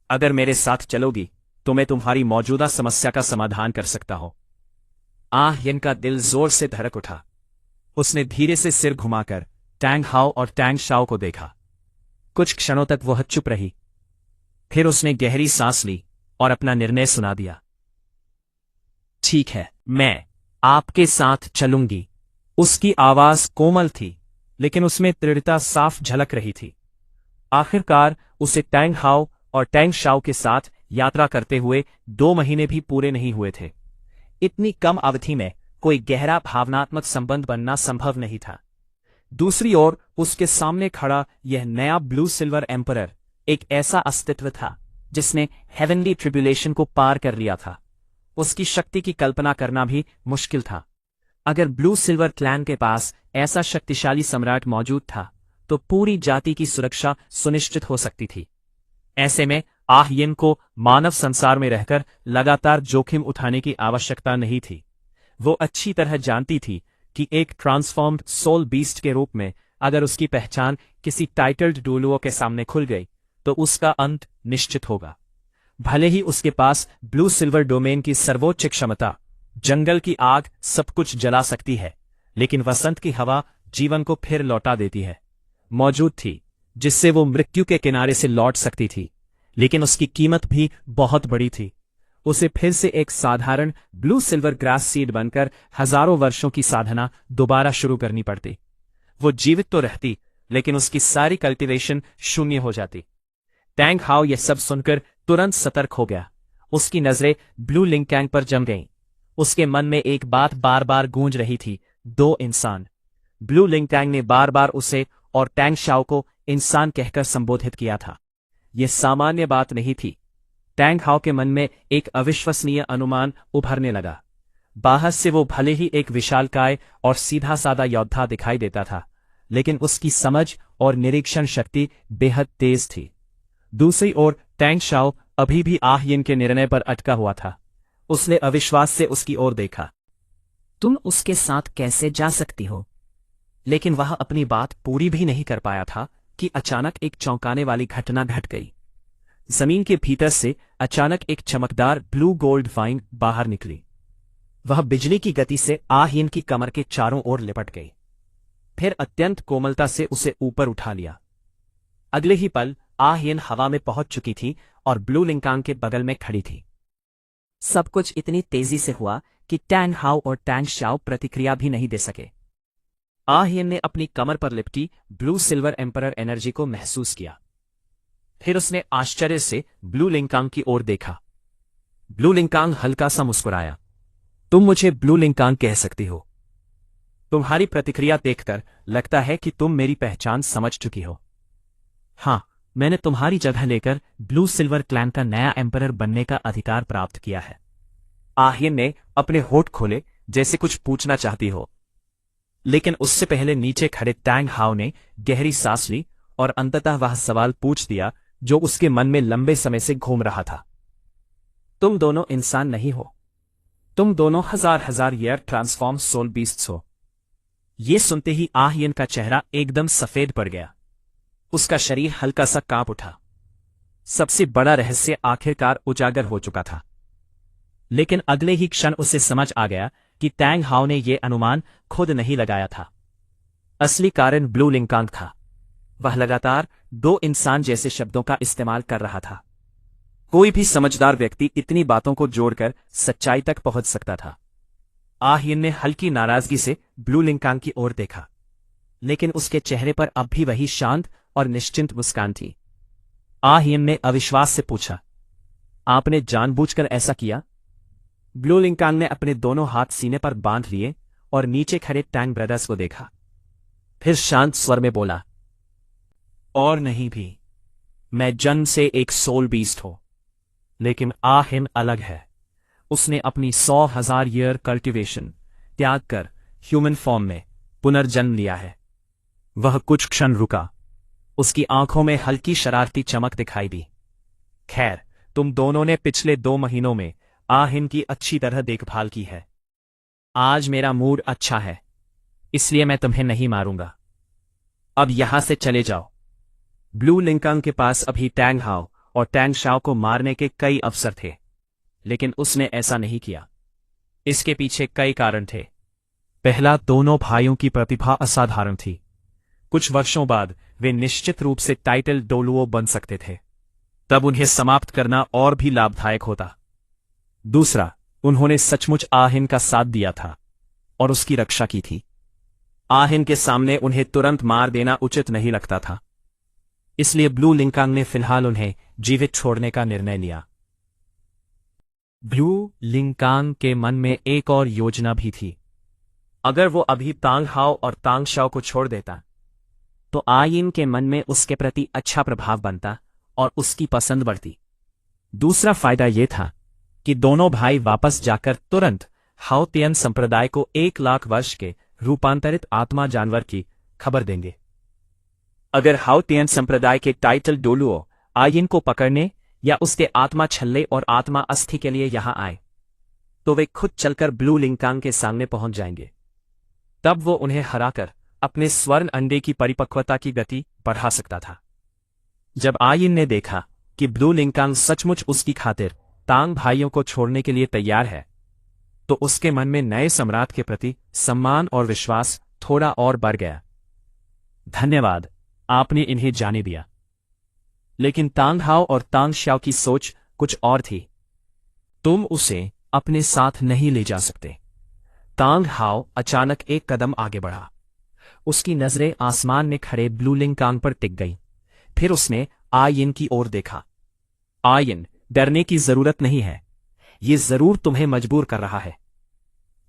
अगर मेरे साथ चलोगी तो मैं तुम्हारी मौजूदा समस्या का समाधान कर सकता हूं। आह्यन का दिल जोर से धड़क उठा। उसने धीरे से सिर घुमाकर टैंग हाओ और टैंग शाओ को देखा। कुछ क्षणों तक वह चुप रही। फिर उसने गहरी सांस ली और अपना निर्णय सुना दिया। ठीक है, मैं आपके साथ चलूंगी। उसकी आवाज कोमल थी लेकिन उसमें दृढ़ता साफ झलक रही थी। आखिरकार उसे टैंग हाओ और टैंग शाओ के साथ यात्रा करते हुए 2 महीने भी पूरे नहीं हुए थे। इतनी कम अवधि में कोई गहरा भावनात्मक संबंध बनना संभव नहीं था। दूसरी ओर उसके सामने खड़ा यह नया ब्लू सिल्वर एम्परर एक ऐसा अस्तित्व था जिसने हेवनली ट्रिब्यूलेशन को पार कर लिया था। उसकी शक्ति की कल्पना करना भी मुश्किल था। अगर ब्लू सिल्वर क्लैन के पास ऐसा शक्तिशाली सम्राट मौजूद था तो पूरी जाति की सुरक्षा सुनिश्चित हो सकती थी। ऐसे में आह्यन को मानव संसार में रहकर लगातार जोखिम उठाने की आवश्यकता नहीं थी। वो अच्छी तरह जानती थी कि एक ट्रांसफॉर्म्ड सोल बीस्ट के रूप में अगर उसकी पहचान किसी टाइटल्ड डुलुओ के सामने खुल गई तो उसका अंत निश्चित होगा। भले ही उसके पास ब्लू सिल्वर डोमेन की सर्वोच्च क्षमता, जंगल की आग सब कुछ जला सकती है, लेकिन वसंत की हवा जीवन को फिर लौटा देती है, मौजूद थी, जिससे वो मृत्यु के किनारे से लौट सकती थी। लेकिन उसकी कीमत भी बहुत बड़ी थी। उसे फिर से एक साधारण ब्लू सिल्वर ग्रास सीड बनकर हजारों वर्षों की साधना दोबारा शुरू करनी पड़ती। वो जीवित तो रहती, लेकिन उसकी सारी कल्टीवेशन शून्य हो जाती। टैंग हाउ यह सब सुनकर तुरंत सतर्क हो गया। उसकी नजरें ब्लू लिंकैंग पर जम गईं। उसके मन में एक बात बार बार गूंज रही थी, दो इंसान। ब्लू लिंकैंग ने बार बार उसे और टैंग शाओ को इंसान कहकर संबोधित किया था। यह सामान्य बात नहीं थी। टैंग हाओ के मन में एक अविश्वसनीय अनुमान उभरने लगा। बाहर से वो भले ही एक विशालकाय और सीधा साधा योद्धा दिखाई देता था, लेकिन उसकी समझ और निरीक्षण शक्ति बेहद तेज थी। दूसरी ओर टैंग शाओ अभी भी आह्यन के निर्णय पर अटका हुआ था। उसने अविश्वास से उसकी ओर देखा। तुम उसके साथ कैसे जा सकती हो? लेकिन वह अपनी बात पूरी भी नहीं कर पाया था कि अचानक एक चौंकाने वाली घटना घट गई। जमीन के भीतर से अचानक एक चमकदार ब्लू गोल्ड वाइन बाहर निकली। वह बिजली की गति से आह्यन की कमर के चारों ओर लिपट गई, फिर अत्यंत कोमलता से उसे ऊपर उठा लिया। अगले ही पल आह्यन हवा में पहुंच चुकी थी और ब्लू लिंकांग के बगल में खड़ी थी। सब कुछ इतनी तेजी से हुआ कि टैंग हाओ और टैंग शाओ प्रतिक्रिया भी नहीं दे सके। आह्यन ने अपनी कमर पर लिपटी ब्लू सिल्वर एम्परर एनर्जी को महसूस किया। फिर उसने आश्चर्य से ब्लू लिंकांग की ओर देखा। ब्लू लिंकांग हल्का सा मुस्कुराया। तुम मुझे ब्लू लिंकांग कह सकती हो। तुम्हारी प्रतिक्रिया देखकर लगता है कि तुम मेरी पहचान समझ चुकी हो। हां, मैंने तुम्हारी जगह लेकर ब्लू सिल्वर क्लैन का नया एम्परर बनने का अधिकार प्राप्त किया है। आह्यन ने अपने होठ खोले जैसे कुछ पूछना चाहती हो, लेकिन उससे पहले नीचे खड़े टैंग हाओ ने गहरी सांस ली और अंततः वह सवाल पूछ दिया जो उसके मन में लंबे समय से घूम रहा था। तुम दोनों इंसान नहीं हो। तुम दोनों हजार हजार ईयर ट्रांसफॉर्म सोल बीस्ट्स हो। ये सुनते ही आह्यन का चेहरा एकदम सफेद पड़ गया। उसका शरीर हल्का सा कांप उठा। सबसे बड़ा रहस्य आखिरकार उजागर हो चुका था। लेकिन अगले ही क्षण उसे समझ आ गया कि टैंग हाओ ने यह अनुमान खुद नहीं लगाया था। असली कारण ब्लू लिंकांग था। वह लगातार दो इंसान जैसे शब्दों का इस्तेमाल कर रहा था। कोई भी समझदार व्यक्ति इतनी बातों को जोड़कर सच्चाई तक पहुंच सकता था। आह्यन ने हल्की नाराजगी से ब्लू लिंकांग की ओर देखा, लेकिन उसके चेहरे पर अब भी वही शांत और निश्चिंत मुस्कान थी। आह्यन ने अविश्वास से पूछा, आपने जानबूझकर ऐसा किया? ब्लू लिंकांग ने अपने दोनों हाथ सीने पर बांध लिए और नीचे खड़े टैंग ब्रदर्स को देखा। फिर शांत स्वर में बोला, और नहीं भी, मैं जन्म से एक सोल बीस्ट हूं, लेकिन आह्यन अलग है। उसने अपनी 100,000 ईयर कल्टीवेशन त्याग कर ह्यूमन फॉर्म में पुनर्जन्म लिया है। वह कुछ क्षण रुका। उसकी आंखों में हल्की शरारती चमक दिखाई दी। खैर, तुम दोनों ने पिछले 2 महीनों में आह्यन की अच्छी तरह देखभाल की है। आज मेरा मूड अच्छा है, इसलिए मैं तुम्हें नहीं मारूंगा। अब यहां से चले जाओ। ब्लू लिंकांग के पास अभी टैंग हाओ और टैंग शाओ को मारने के कई अवसर थे, लेकिन उसने ऐसा नहीं किया। इसके पीछे कई कारण थे। पहला, दोनों भाइयों की प्रतिभा असाधारण थी। कुछ वर्षों बाद वे निश्चित रूप से टाइटल डोलुओ बन सकते थे। तब उन्हें समाप्त करना और भी लाभदायक होता। दूसरा, उन्होंने सचमुच आह्यन का साथ दिया था और उसकी रक्षा की थी। आह्यन के सामने उन्हें तुरंत मार देना उचित नहीं लगता था, इसलिए ब्लू लिंकांग ने फिलहाल उन्हें जीवित छोड़ने का निर्णय लिया। ब्लू लिंकांग के मन में एक और योजना भी थी। अगर वो अभी तांग हाओ और तांग शाओ को छोड़ देता, तो आह्यन के मन में उसके प्रति अच्छा प्रभाव बनता और उसकी पसंद बढ़ती। दूसरा फायदा यह था कि दोनों भाई वापस जाकर तुरंत हाओ तियन संप्रदाय को 1,00,000 वर्ष के रूपांतरित आत्मा जानवर की खबर देंगे। अगर हाओ तियन संप्रदाय के टाइटल डोलुओ आह्यन को पकड़ने या उसके आत्मा छल्ले और आत्मा अस्थि के लिए यहां आए, तो वे खुद चलकर ब्लू लिंकांग के सामने पहुंच जाएंगे। तब वो उन्हें हराकर अपने स्वर्ण अंडे की परिपक्वता की गति बढ़ा सकता था। जब आह्यन ने देखा कि ब्लू लिंकांग सचमुच उसकी खातिर तांग भाइयों को छोड़ने के लिए तैयार है, तो उसके मन में नए सम्राट के प्रति सम्मान और विश्वास थोड़ा और बढ़ गया। धन्यवाद, आपने इन्हें जाने दिया। लेकिन तांग हाओ और तांग शाओ की सोच कुछ और थी। तुम उसे अपने साथ नहीं ले जा सकते। तांग हाओ अचानक एक कदम आगे बढ़ा। उसकी नजरें आसमान में खड़े ब्लू लिंकांग पर टिक गईं। फिर उसने आयिन की ओर देखा। आयिन, डरने की जरूरत नहीं है, ये जरूर तुम्हें मजबूर कर रहा है।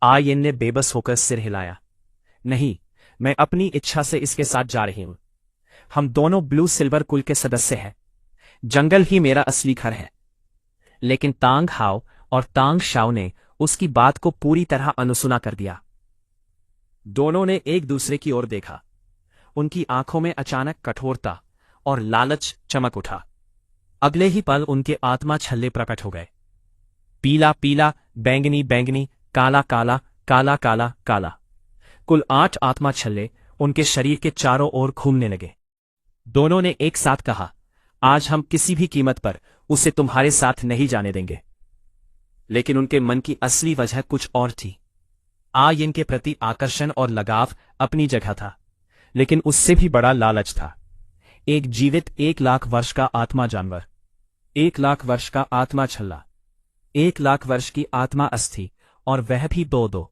आयिन ने बेबस होकर सिर हिलाया। नहीं, मैं अपनी इच्छा से इसके साथ जा रही हूं। हम दोनों ब्लू सिल्वर कुल के सदस्य हैं। जंगल ही मेरा असली घर है। लेकिन तांग हाओ और तांग शाओ ने उसकी बात को पूरी तरह अनसुना कर दिया। दोनों ने एक दूसरे की ओर देखा। उनकी आंखों में अचानक कठोरता और लालच चमक उठा। अगले ही पल उनके आत्मा छल्ले प्रकट हो गए। पीला पीला, बैंगनी बैंगनी, काला काला, काला काला काला। कुल 8 आत्मा छल्ले उनके शरीर के चारों ओर घूमने लगे। दोनों ने एक साथ कहा, आज हम किसी भी कीमत पर उसे तुम्हारे साथ नहीं जाने देंगे। लेकिन उनके मन की असली वजह कुछ और थी। आयिन के प्रति आकर्षण और लगाव अपनी जगह था, लेकिन उससे भी बड़ा लालच था। एक जीवित 1 लाख वर्ष का आत्मा जानवर, 1 लाख वर्ष का आत्मा छल्ला, 1 लाख वर्ष की आत्मा अस्थि, और वह भी 2-2।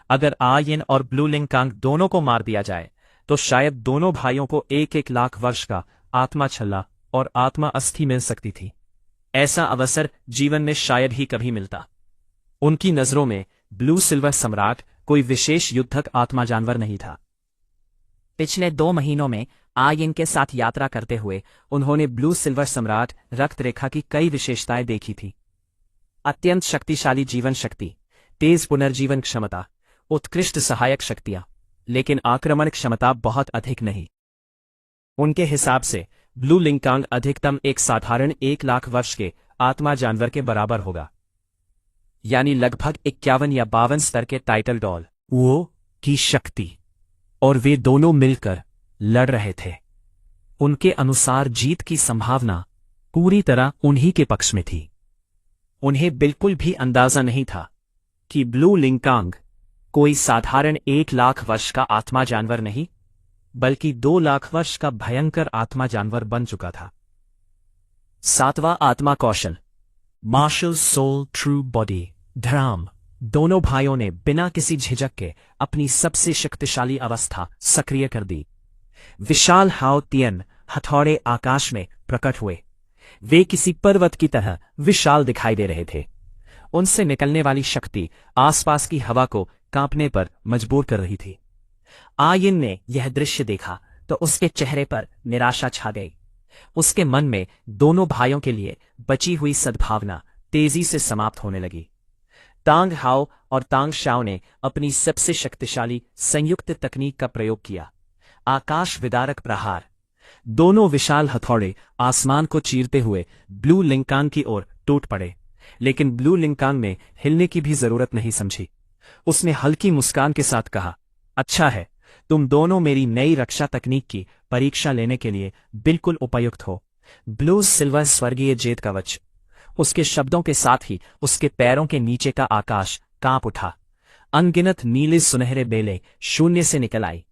अगर आयिन और ब्लू लिंकांग दोनों को मार दिया जाए तो शायद दोनों भाइयों को 1-1 लाख वर्ष का आत्मा छल्ला और आत्मा अस्थि मिल सकती थी। ऐसा अवसर जीवन में शायद ही कभी मिलता। उनकी नजरों में ब्लू सिल्वर सम्राट कोई विशेष युद्धक आत्मा जानवर नहीं था। पिछले 2 महीनों में आयिन के साथ यात्रा करते हुए उन्होंने ब्लू सिल्वर सम्राट रक्त रेखा की कई विशेषताएं देखी थी। अत्यंत शक्तिशाली जीवन शक्ति, तेज पुनर्जीवन क्षमता, उत्कृष्ट सहायक शक्तियां, लेकिन आक्रमण क्षमता बहुत अधिक नहीं। उनके हिसाब से ब्लू लिंकांग अधिकतम एक साधारण 1 लाख वर्ष के आत्मा जानवर के बराबर होगा, यानी लगभग 51 या 52 स्तर के टाइटल डॉल वो की शक्ति। और वे दोनों मिलकर लड़ रहे थे। उनके अनुसार जीत की संभावना पूरी तरह उन्हीं के पक्ष में थी। उन्हें बिल्कुल भी अंदाजा नहीं था कि ब्लू लिंकांग कोई साधारण 1 लाख वर्ष का आत्मा जानवर नहीं, बल्कि 2 लाख वर्ष का भयंकर आत्मा जानवर बन चुका था। 7वां आत्मा कौशल, मार्शल सोल ट्रू बॉडी, धराम। दोनों भाइयों ने बिना किसी झिझक के अपनी सबसे शक्तिशाली अवस्था सक्रिय कर दी। विशाल हाओ तियन हथौड़े आकाश में प्रकट हुए। वे किसी पर्वत की तरह विशाल दिखाई दे रहे थे। उनसे निकलने वाली शक्ति आसपास की हवा को कांपने पर मजबूर कर रही थी। आयिन ने यह दृश्य देखा तो उसके चेहरे पर निराशा छा गई। उसके मन में दोनों भाइयों के लिए बची हुई सद्भावना तेजी से समाप्त होने लगी। तांग हाओ और तांग शाओ ने अपनी सबसे शक्तिशाली संयुक्त तकनीक का प्रयोग किया, आकाश विदारक प्रहार। दोनों विशाल हथौड़े आसमान को चीरते हुए ब्लू लिंकांग की ओर टूट पड़े, लेकिन ब्लू लिंकांग ने हिलने की भी जरूरत नहीं समझी। उसने हल्की मुस्कान के साथ कहा, अच्छा है, तुम दोनों मेरी नई रक्षा तकनीक की परीक्षा लेने के लिए बिल्कुल उपयुक्त हो। ब्लू सिल्वर स्वर्गीय जेद कवच। उसके शब्दों के साथ ही उसके पैरों के नीचे का आकाश कांप उठा। अनगिनत नीले सुनहरे बेले शून्य से निकल आई।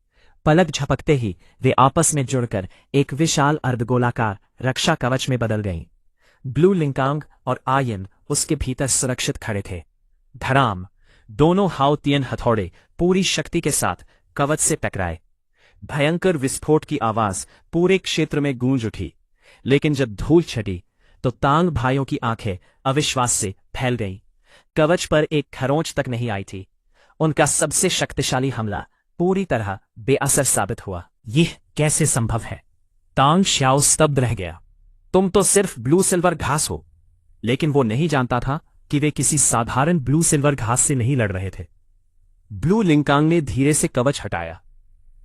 पलक झपकते ही वे आपस में जुड़कर एक विशाल अर्धगोलाकार रक्षा कवच में बदल गईं। ब्लू लिंकांग और आयिन उसके भीतर सुरक्षित खड़े थे। धड़ाम, दोनों हाओ तियन हथौड़े पूरी शक्ति के साथ कवच से टकराए। भयंकर विस्फोट की आवाज पूरे क्षेत्र में गूंज उठी, लेकिन जब धूल छटी तो तांग भाइयों की आंखें अविश्वास से फैल गईं। कवच पर एक खरोंच तक नहीं आई थी। उनका सबसे शक्तिशाली हमला पूरी तरह बेअसर साबित हुआ। यह कैसे संभव है? तांग शाओ स्तब्ध रह गया। तुम तो सिर्फ ब्लू सिल्वर घास हो। लेकिन वो नहीं जानता था कि वे किसी साधारण ब्लू सिल्वर घास से नहीं लड़ रहे थे। ब्लू लिंकांग ने धीरे से कवच हटाया।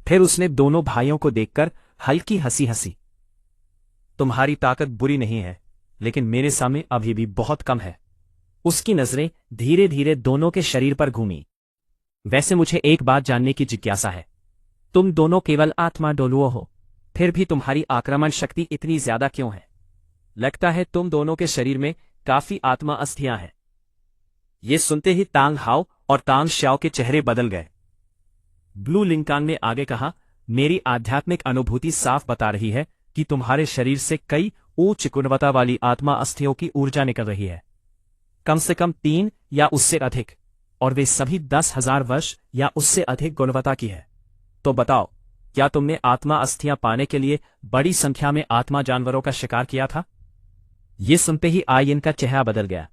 फिर उसने दोनों भाइयों को देखकर हल्की हंसी हंसी। तुम्हारी ताकत बुरी नहीं है, लेकिन मेरे सामने अभी भी बहुत कम है। उसकी नजरें धीरे धीरे दोनों के शरीर पर घूमी। वैसे मुझे एक बात जानने की जिज्ञासा है। तुम दोनों केवल आत्मा डोलुओ हो, फिर भी तुम्हारी आक्रमण शक्ति इतनी ज्यादा क्यों है? लगता है तुम दोनों के शरीर में काफी आत्मा अस्थियां हैं। ये सुनते ही तांग हाओ और तांग शाओ के चेहरे बदल गए। ब्लू लिंकांग ने आगे कहा, मेरी आध्यात्मिक अनुभूति साफ बता रही है कि तुम्हारे शरीर से कई उच्च गुणवत्ता वाली आत्मा अस्थियों की ऊर्जा निकल रही है। कम से कम 3 या उससे अधिक, और वे सभी 10,000 वर्ष या उससे अधिक गुणवत्ता की है। तो बताओ, क्या तुमने आत्मा अस्थियां पाने के लिए बड़ी संख्या में आत्मा जानवरों का शिकार किया था? ये सुनते ही आयन का चेहरा बदल गया।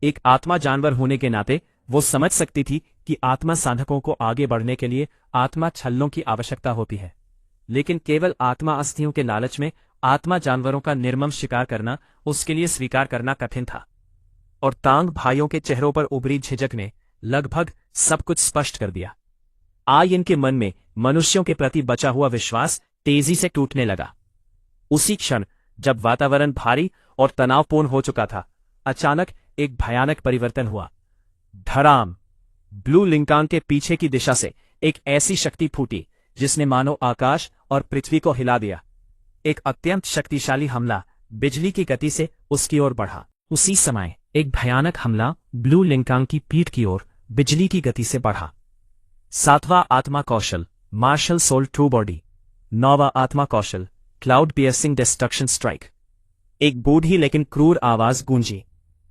एक आत्मा जानवर होने के नाते वो समझ सकती थी कि आत्मा साधकों को आगे बढ़ने के लिए आत्मा छल्लों की आवश्यकता होती है, लेकिन केवल आत्मा अस्थियों के लालच में आत्मा जानवरों का निर्मम शिकार करना उसके लिए स्वीकार करना कठिन था। और तांग भाइयों के चेहरों पर उभरी झिझक ने लगभग सब कुछ स्पष्ट कर दिया। आयन के मन में मनुष्यों के प्रति बचा हुआ विश्वास तेजी से टूटने लगा। उसी क्षण जब वातावरण भारी और तनावपूर्ण हो चुका था, अचानक एक भयानक परिवर्तन हुआ। धड़ाम! ब्लू लिंकांग के पीछे की दिशा से एक ऐसी शक्ति फूटी जिसने मानो आकाश और पृथ्वी को हिला दिया। एक अत्यंत शक्तिशाली हमला बिजली की गति से उसकी ओर बढ़ा। उसी समय एक भयानक हमला ब्लू लिंकांग की पीठ की ओर बिजली की गति से बढ़ा। 7वां आत्मा कौशल, मार्शल सोल ट्रू बॉडी। 9वां आत्मा कौशल, क्लाउड पियर्सिंग डिस्ट्रक्शन स्ट्राइक। एक बूढ़ी लेकिन क्रूर आवाज गूंजी।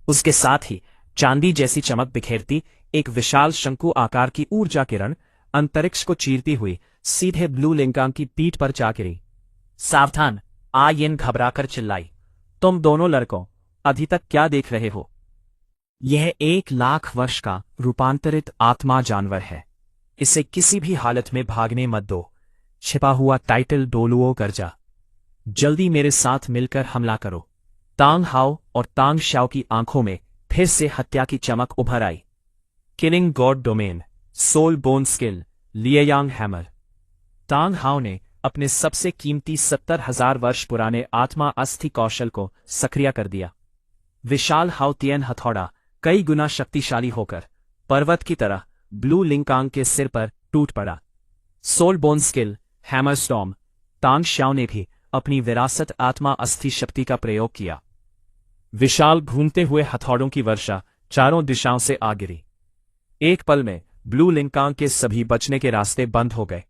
उसके साथ ही चांदी जैसी चमक बिखेरती एक विशाल शंकु आकार की ऊर्जा किरण अंतरिक्ष को चीरती हुई सीधे ब्लू लिंकांग की पीठ पर जा गिरी। सावधान! आयन घबराकर चिल्लाई। तुम दोनों लड़कों, अभी तक क्या देख रहे हो? यह 1,00,000 वर्ष का रूपांतरित आत्मा जानवर है। इसे किसी भी हालत में भागने मत दो। छिपा हुआ टाइटल डोलुओ गर्जा। जल्दी मेरे साथ मिलकर हमला करो। तांग हाओ और तांग श्याओ की आंखों में फिर से हत्या की चमक उभर आई। Killing god domain, soul bone skill, Lieyang hammer. Tang Hao ने अपने सबसे कीमती 70,000 वर्ष पुराने आत्मा अस्थि कौशल को सक्रिय कर दिया। विशाल हाउतियन हथौड़ा कई गुना शक्तिशाली होकर पर्वत की तरह ब्लू लिंकांग के सिर पर टूट पड़ा। Soul bone skill, hammer storm. Tang Xiao ने भी अपनी विरासत आत्मा अस्थि शक्ति का प्रयोग किया। विशाल घूमते हुए हथौड़ों की वर्षा चारों दिशाओं से आ गिरी। एक पल में ब्लू लिंकांग के सभी बचने के रास्ते बंद हो गए।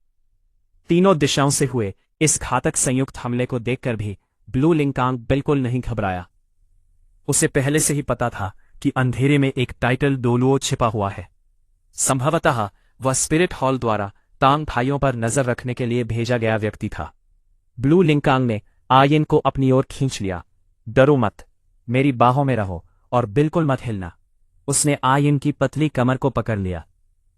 तीनों दिशाओं से हुए इस घातक संयुक्त हमले को देखकर भी ब्लू लिंकांग बिल्कुल नहीं घबराया। उसे पहले से ही पता था कि अंधेरे में एक टाइटल डोलुओ छिपा हुआ है। संभवतः वह स्पिरिट हॉल द्वारा तांग भाइयों पर नजर रखने के लिए भेजा गया व्यक्ति था। ब्लू लिंकांग ने आयन को अपनी ओर खींच लिया। डरो मत, मेरी बाहों में रहो और बिल्कुल मत हिलना। उसने आयन की पतली कमर को पकड़ लिया।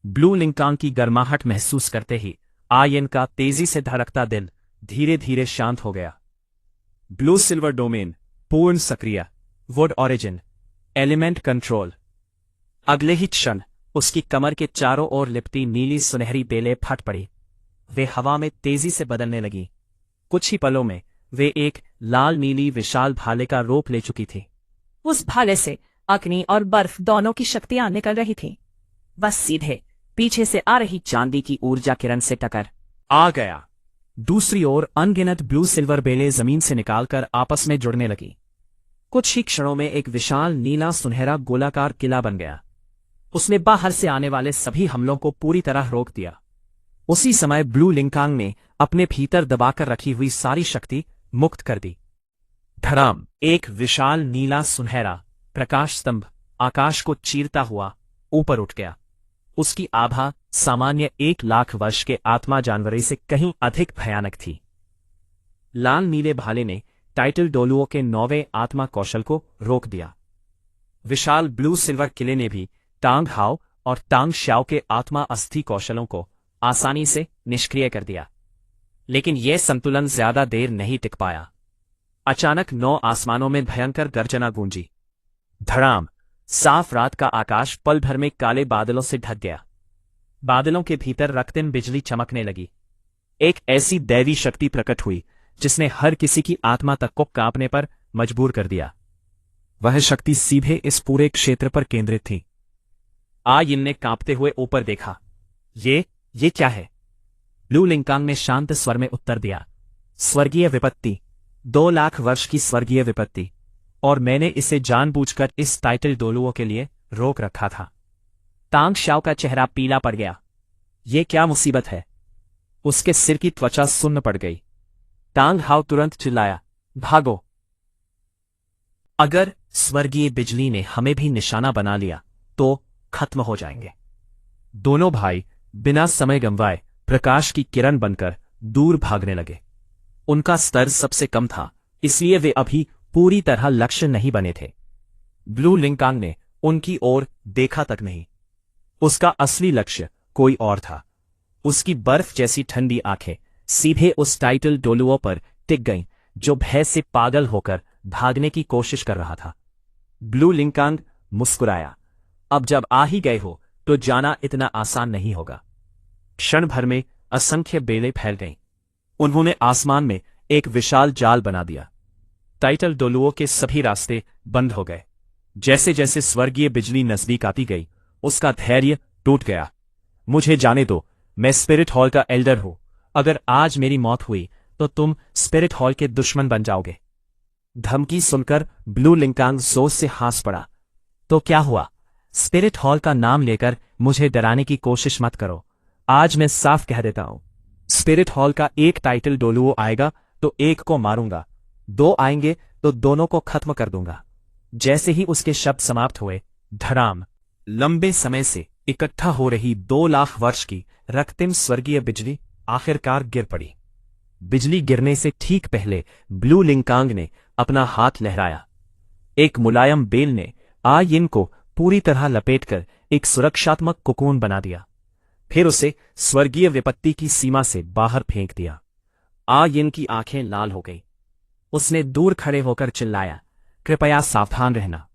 ब्लू लिंकांग की गर्माहट महसूस करते ही आयन का तेजी से धड़कता दिल धीरे धीरे शांत हो गया। ब्लू सिल्वर डोमेन, पूर्ण सक्रिय। Would origin, element control. अगले ही क्षण उसकी कमर के चारों ओर लिपटी नीली सुनहरी बेलें फट पड़ी। वे हवा में तेजी से बदलने लगी। कुछ ही पलों में वे एक लाल नीली विशाल भाले का रूप ले चुकी थी। उस भाले से अग्नि और बर्फ दोनों की शक्तियां निकल रही थीं। बस सीधे पीछे से आ रही चांदी की ऊर्जा किरण से टकर आ गया। दूसरी ओर अनगिनत ब्लू सिल्वर बेलें जमीन से निकालकर आपस में जुड़ने लगी। कुछ ही क्षणों में एक विशाल नीला सुनहरा गोलाकार किला बन गया। उसने बाहर से आने वाले सभी हमलों को पूरी तरह रोक दिया। उसी समय ब्लू लिंकांग ने अपने भीतर दबाकर रखी हुई सारी शक्ति मुक्त कर दी। धड़ाम! एक विशाल नीला सुनहरा प्रकाश स्तंभ आकाश को चीरता हुआ ऊपर उठ गया। उसकी आभा सामान्य 1,00,000 वर्ष के आत्मा जानवरों से कहीं अधिक भयानक थी। लाल नीले भाले ने टाइटल डोलुओ के 9वें आत्मा कौशल को रोक दिया। विशाल ब्लू सिल्वर किले ने भी तांग हाओ और तांग श्याओ के आत्मा अस्थि कौशलों को आसानी से निष्क्रिय कर दिया। लेकिन यह संतुलन ज्यादा देर नहीं टिक पाया। अचानक 9 आसमानों में भयंकर गर्जना गूंजी। धड़ाम! साफ रात का आकाश पल भर में काले बादलों से ढक गया। बादलों के भीतर रक्तिम बिजली चमकने लगी। एक ऐसी दैवी शक्ति प्रकट हुई जिसने हर किसी की आत्मा तक को कांपने पर मजबूर कर दिया। वह शक्ति सीधे इस पूरे क्षेत्र पर केंद्रित थी। आयन ने कांपते हुए ऊपर देखा। ये क्या है? ब्लू लिंकांग ने शांत स्वर में उत्तर दिया। स्वर्गीय विपत्ति, 2,00,000 वर्ष की स्वर्गीय विपत्ति, और मैंने इसे जानबूझकर इस टाइटल डोलुओ के लिए रोक रखा था। तांग श्याओ का चेहरा पीला पड़ गया। ये क्या मुसीबत है? उसके सिर की त्वचा सुन्न पड़ गई। तांग हाओ तुरंत चिल्लाया, भागो! अगर स्वर्गीय बिजली ने हमें भी निशाना बना लिया तो खत्म हो जाएंगे। दोनों भाई बिना समय गंवाए प्रकाश की किरण बनकर दूर भागने लगे। उनका स्तर सबसे कम था, इसलिए वे अभी पूरी तरह लक्ष्य नहीं बने थे। ब्लू लिंकांग ने उनकी ओर देखा तक नहीं। उसका असली लक्ष्य कोई और था। उसकी बर्फ जैसी ठंडी आंखें सीधे उस टाइटल डोलुओ पर टिक गईं, जो भय से पागल होकर भागने की कोशिश कर रहा था। ब्लू लिंकांग मुस्कुराया। अब जब आ ही गए हो तो जाना इतना आसान नहीं होगा। क्षण भर में असंख्य बेलें फैल गईं। उन्होंने आसमान में एक विशाल जाल बना दिया। टाइटल डोलुओ के सभी रास्ते बंद हो गए। जैसे जैसे स्वर्गीय बिजली नजदीक आती गई, उसका धैर्य टूट गया। मुझे जाने दो, मैं स्पिरिट हॉल का एल्डर हूं। अगर आज मेरी मौत हुई तो तुम स्पिरिट हॉल के दुश्मन बन जाओगे। धमकी सुनकर ब्लू लिंकांग जोर से हंस पड़ा। तो क्या हुआ? स्पिरिट हॉल का नाम लेकर मुझे डराने की कोशिश मत करो। आज मैं साफ कह देता हूं, स्पिरिट हॉल का एक टाइटल डोलुओ आएगा तो एक को मारूंगा, दो आएंगे तो दोनों को खत्म कर दूंगा। जैसे ही उसके शब्द समाप्त हुए, धड़ाम, लंबे समय से इकट्ठा हो रही 2 लाख वर्ष की रक्तिम स्वर्गीय बिजली आखिरकार गिर पड़ी। बिजली गिरने से ठीक पहले ब्लू लिंकांग ने अपना हाथ लहराया। एक मुलायम बेल ने आयिन को पूरी तरह लपेटकर एक सुरक्षात्मक कुकून बना दिया। फिर उसे स्वर्गीय विपत्ति की सीमा से बाहर फेंक दिया। आयिन की आंखें लाल हो गई। उसने दूर खड़े होकर चिल्लाया, कृपया सावधान रहना।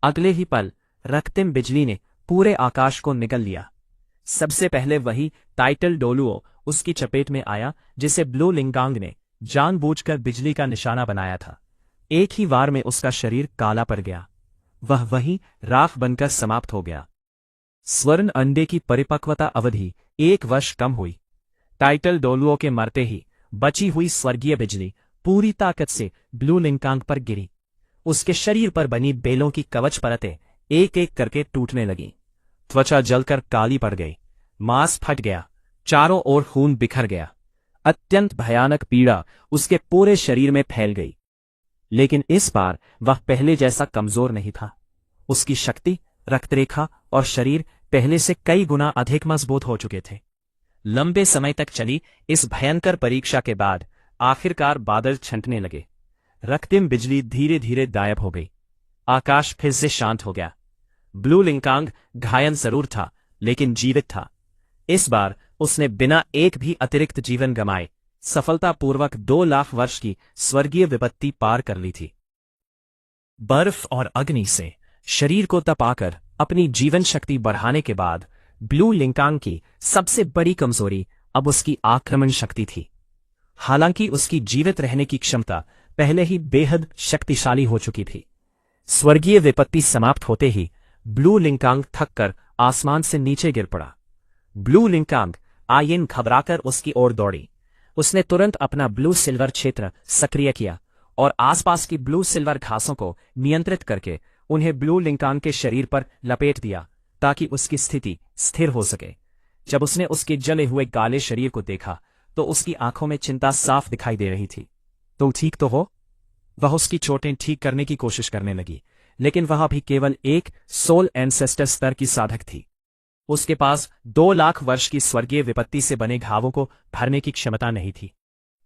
अगले ही पल रक्तिम बिजली ने पूरे आकाश को निगल लिया। सबसे पहले वही टाइटल डोलुओ उसकी चपेट में आया जिसे ब्लू लिंकांग ने जानबूझकर बिजली का निशाना बनाया था। एक ही वार में उसका शरीर काला पड़ गया। वह वहीं राख बनकर समाप्त हो गया। स्वर्ण अंडे की परिपक्वता अवधि 1 वर्ष कम हुई। टाइटल डोलुओ के मरते ही बची हुई स्वर्गीय बिजली पूरी ताकत से ब्लू लिंकांग पर गिरी। उसके शरीर पर बनी बेलों की कवच परतें एक एक करके टूटने लगीं। त्वचा जलकर काली पड़ गई, मांस फट गया, चारों ओर खून बिखर गया। अत्यंत भयानक पीड़ा उसके पूरे शरीर में फैल गई। लेकिन इस बार वह पहले जैसा कमजोर नहीं था। उसकी शक्ति, रक्तरेखा और शरीर पहले से कई गुना अधिक मजबूत हो चुके थे। लंबे समय तक चली इस भयंकर परीक्षा के बाद आखिरकार बादल छंटने लगे। रक्तिम बिजली धीरे धीरे गायब हो गई। आकाश फिर से शांत हो गया। ब्लू लिंकांग घायल जरूर था, लेकिन जीवित था। इस बार उसने बिना एक भी अतिरिक्त जीवन गंवाए सफलतापूर्वक 2 लाख वर्ष की स्वर्गीय विपत्ति पार कर ली थी। बर्फ और अग्नि से शरीर को तपाकर अपनी जीवन शक्ति बढ़ाने के बाद ब्लू लिंकांग की सबसे बड़ी कमजोरी अब उसकी आक्रमण शक्ति थी। हालांकि उसकी जीवित रहने की क्षमता पहले ही बेहद शक्तिशाली हो चुकी थी। स्वर्गीय विपत्ति समाप्त होते ही ब्लू लिंकांग थककर आसमान से नीचे गिर पड़ा। ब्लू लिंकांग आयिन घबराकर उसकी ओर दौड़ी। उसने तुरंत अपना ब्लू सिल्वर क्षेत्र सक्रिय किया और आसपास की ब्लू सिल्वर घासों को नियंत्रित करके उन्हें ब्लू लिंकांग के शरीर पर लपेट दिया ताकि उसकी स्थिति स्थिर हो सके। जब उसने उसके जले हुए काले शरीर को देखा तो उसकी आंखों में चिंता साफ दिखाई दे रही थी। तुम ठीक तो हो? वह उसकी चोटें ठीक करने की कोशिश करने लगी, लेकिन वह अभी केवल एक सोल एंसेस्टर स्तर की साधक थी। उसके पास 2 लाख वर्ष की स्वर्गीय विपत्ति से बने घावों को भरने की क्षमता नहीं थी।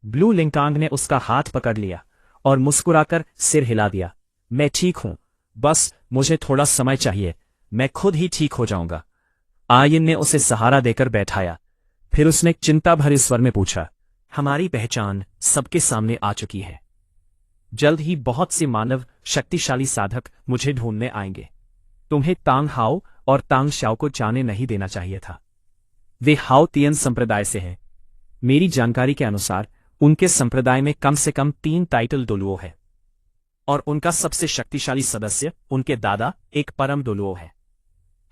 ब्लू लिंकांग ने उसका हाथ पकड़ लिया और मुस्कुराकर सिर हिला दिया। मैं ठीक हूं, बस मुझे थोड़ा समय चाहिए, मैं खुद ही ठीक हो जाऊंगा। आयिन ने उसे सहारा देकर बैठाया। फिर उसने चिंता भरे स्वर में पूछा, हमारी पहचान सबके सामने आ चुकी है। जल्द ही बहुत से मानव शक्तिशाली साधक मुझे ढूंढने आएंगे। तुम्हें तांग हाओ और तांग श्याओ को जाने नहीं देना चाहिए था। वे हाओ तियन संप्रदाय से हैं। मेरी जानकारी के अनुसार उनके संप्रदाय में कम से कम 3 टाइटल डोलुओ है और उनका सबसे शक्तिशाली सदस्य उनके दादा एक परम डोलुओ है।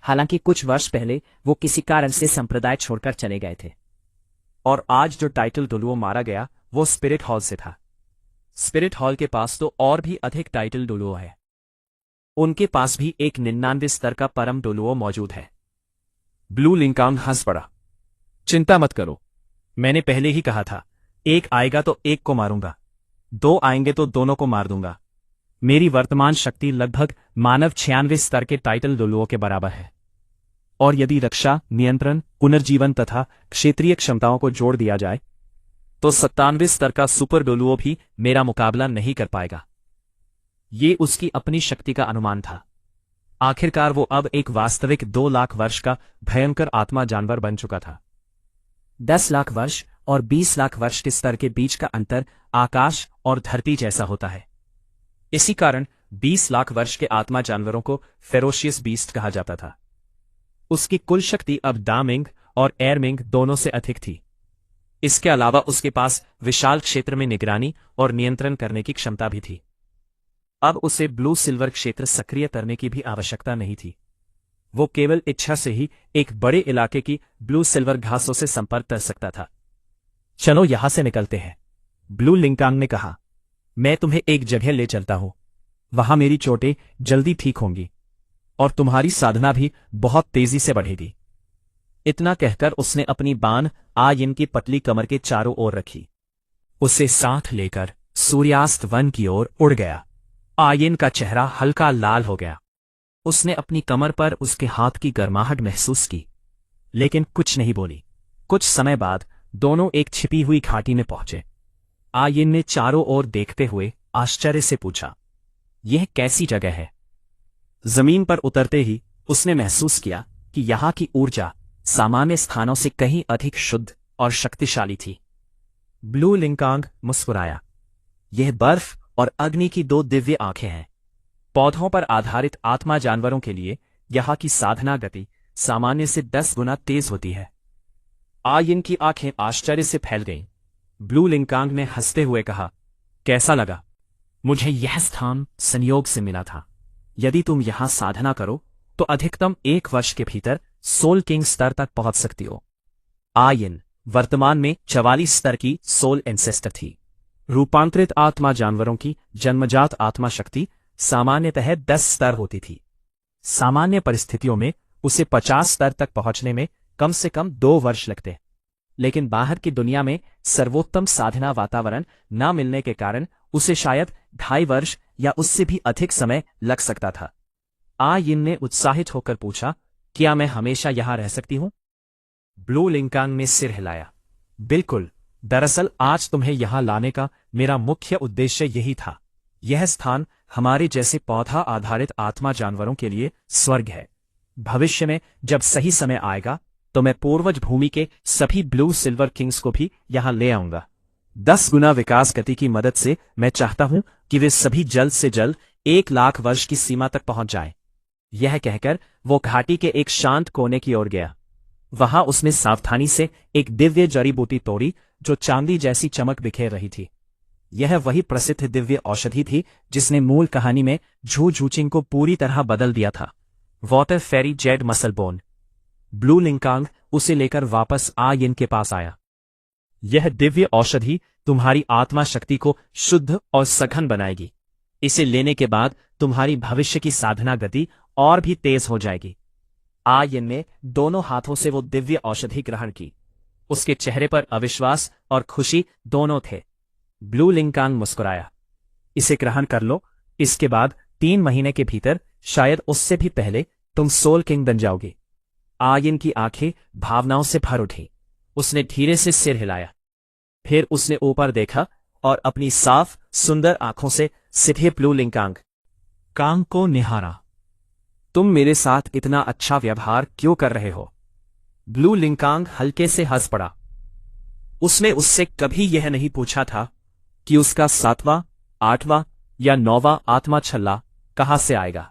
हालांकि कुछ वर्ष पहले वो किसी कारण से संप्रदाय छोड़कर चले गए थे और आज जो टाइटल डोलुओ मारा गया वो स्पिरिट हॉल से था। स्पिरिट हॉल के पास तो और भी अधिक टाइटल डोलुओ है। उनके पास भी एक 99 स्तर का परम डोलुओ मौजूद है। ब्लू लिंकांग हंस पड़ा। चिंता मत करो, मैंने पहले ही कहा था, एक आएगा तो एक को मारूंगा, 2 आएंगे तो दोनों को मार दूंगा। मेरी वर्तमान शक्ति लगभग मानव 96 स्तर के टाइटल डोलुओं के बराबर है। और यदि रक्षा, नियंत्रण, पुनर्जीवन तथा क्षेत्रीय क्षमताओं को जोड़ दिया जाए तो 97 स्तर का सुपर डोलुओ भी मेरा मुकाबला नहीं कर पाएगा। ये उसकी अपनी शक्ति का अनुमान था। आखिरकार वो अब एक वास्तविक 2 लाख वर्ष का भयंकर आत्मा जानवर बन चुका था। 10 लाख वर्ष और 20 लाख वर्ष के स्तर के बीच का अंतर आकाश और धरती जैसा होता है। इसी कारण 20 लाख वर्ष के आत्मा जानवरों को फेरोशियस बीस्ट कहा जाता था। उसकी कुल शक्ति अब दामिंग और एयरमिंग दोनों से अधिक थी। इसके अलावा उसके पास विशाल क्षेत्र में निगरानी और नियंत्रण करने की क्षमता भी थी। अब उसे ब्लू सिल्वर क्षेत्र सक्रिय करने की भी आवश्यकता नहीं थी। वो केवल इच्छा से ही एक बड़े इलाके की ब्लू सिल्वर घासों से संपर्क कर सकता था। चलो यहां से निकलते हैं, ब्लू लिंकांग ने कहा। मैं तुम्हें एक जगह ले चलता हूं। वहां मेरी चोटें जल्दी ठीक होंगी और तुम्हारी साधना भी बहुत तेजी से बढ़ेगी। इतना कहकर उसने अपनी बाण आयिन की पतली कमर के चारों ओर रखी। उसे साथ लेकर सूर्यास्त वन की ओर उड़ गया। आयिन का चेहरा हल्का लाल हो गया। उसने अपनी कमर पर उसके हाथ की गर्माहट महसूस की, लेकिन कुछ नहीं बोली। कुछ समय बाद दोनों एक छिपी हुई घाटी में पहुंचे। आयिन ने चारों ओर देखते हुए आश्चर्य से पूछा, यह कैसी जगह है? जमीन पर उतरते ही उसने महसूस किया कि यहां की ऊर्जा सामान्य स्थानों से कहीं अधिक शुद्ध और शक्तिशाली थी। ब्लू लिंकांग मुस्कुराया। यह बर्फ और अग्नि की 2 दिव्य आंखें हैं। पौधों पर आधारित आत्मा जानवरों के लिए यहां की साधना गति सामान्य से 10 गुना तेज होती है। आयिन की आंखें आश्चर्य से फैल गईं। ब्लू लिंकांग ने हंसते हुए कहा, कैसा लगा? मुझे यह स्थान संयोग से मिला था। यदि तुम यहां साधना करो तो अधिकतम 1 वर्ष के भीतर सोल किंग स्तर तक पहुंच सकती हो। आयिन वर्तमान में 44 स्तर की सोल एंसेस्टर थी। रूपांतरित आत्मा जानवरों की जन्मजात आत्मा शक्ति सामान्यतः 10 स्तर होती थी। सामान्य परिस्थितियों में उसे 50 स्तर तक पहुंचने में कम से कम 2 वर्ष लगते, लेकिन बाहर की दुनिया में सर्वोत्तम साधना वातावरण न मिलने के कारण उसे शायद 2.5 वर्ष या उससे भी अधिक समय लग सकता था। आयिन ने उत्साहित होकर पूछा, क्या मैं हमेशा यहां रह सकती हूं? ब्लू लिंकांग ने सिर हिलाया। बिल्कुल, दरअसल आज तुम्हें यहां लाने का मेरा मुख्य उद्देश्य यही था। यह स्थान हमारे जैसे पौधा आधारित आत्मा जानवरों के लिए स्वर्ग है। भविष्य में जब सही समय आएगा तो मैं पूर्वज भूमि के सभी ब्लू सिल्वर किंग्स को भी यहां ले आऊंगा। 10 गुना विकास गति की मदद से मैं चाहता हूं कि वे सभी जल्द से जल्द 1 लाख वर्ष की सीमा तक पहुंच जाएं। यह कहकर वो घाटी के एक शांत कोने की ओर गया। वहां उसने सावधानी से एक दिव्य जड़ी बूटी तोड़ी जो चांदी जैसी चमक बिखेर रही थी। यह वही प्रसिद्ध दिव्य औषधि थी जिसने मूल कहानी में झू झूचिंग को पूरी तरह बदल दिया था, वाटर फेरी जेड मसल बोन। ब्लू लिंकांग उसे लेकर वापस आयिन के पास आया। यह दिव्य औषधि तुम्हारी आत्मा शक्ति को शुद्ध और सघन बनाएगी। इसे लेने के बाद तुम्हारी भविष्य की साधना गति और भी तेज हो जाएगी। आयिन ने दोनों हाथों से वो दिव्य औषधि ग्रहण की। उसके चेहरे पर अविश्वास और खुशी दोनों थे। ब्लू लिंकांग मुस्कुराया। इसे ग्रहण कर लो, इसके बाद 3 महीने के भीतर, शायद उससे भी पहले, तुम सोल किंग बन जाओगे। आयिन की आंखें भावनाओं से भर उठी। उसने धीरे से सिर हिलाया। फिर उसने ऊपर देखा और अपनी साफ सुंदर आंखों से सीधे ब्लू लिंकांग को निहारा। तुम मेरे साथ इतना अच्छा व्यवहार क्यों कर रहे हो? ब्लू लिंकांग हल्के से हंस पड़ा। उसने उससे कभी यह नहीं पूछा था कि उसका 7वां, 8वां या 9वां आत्मा छल्ला कहां से आएगा।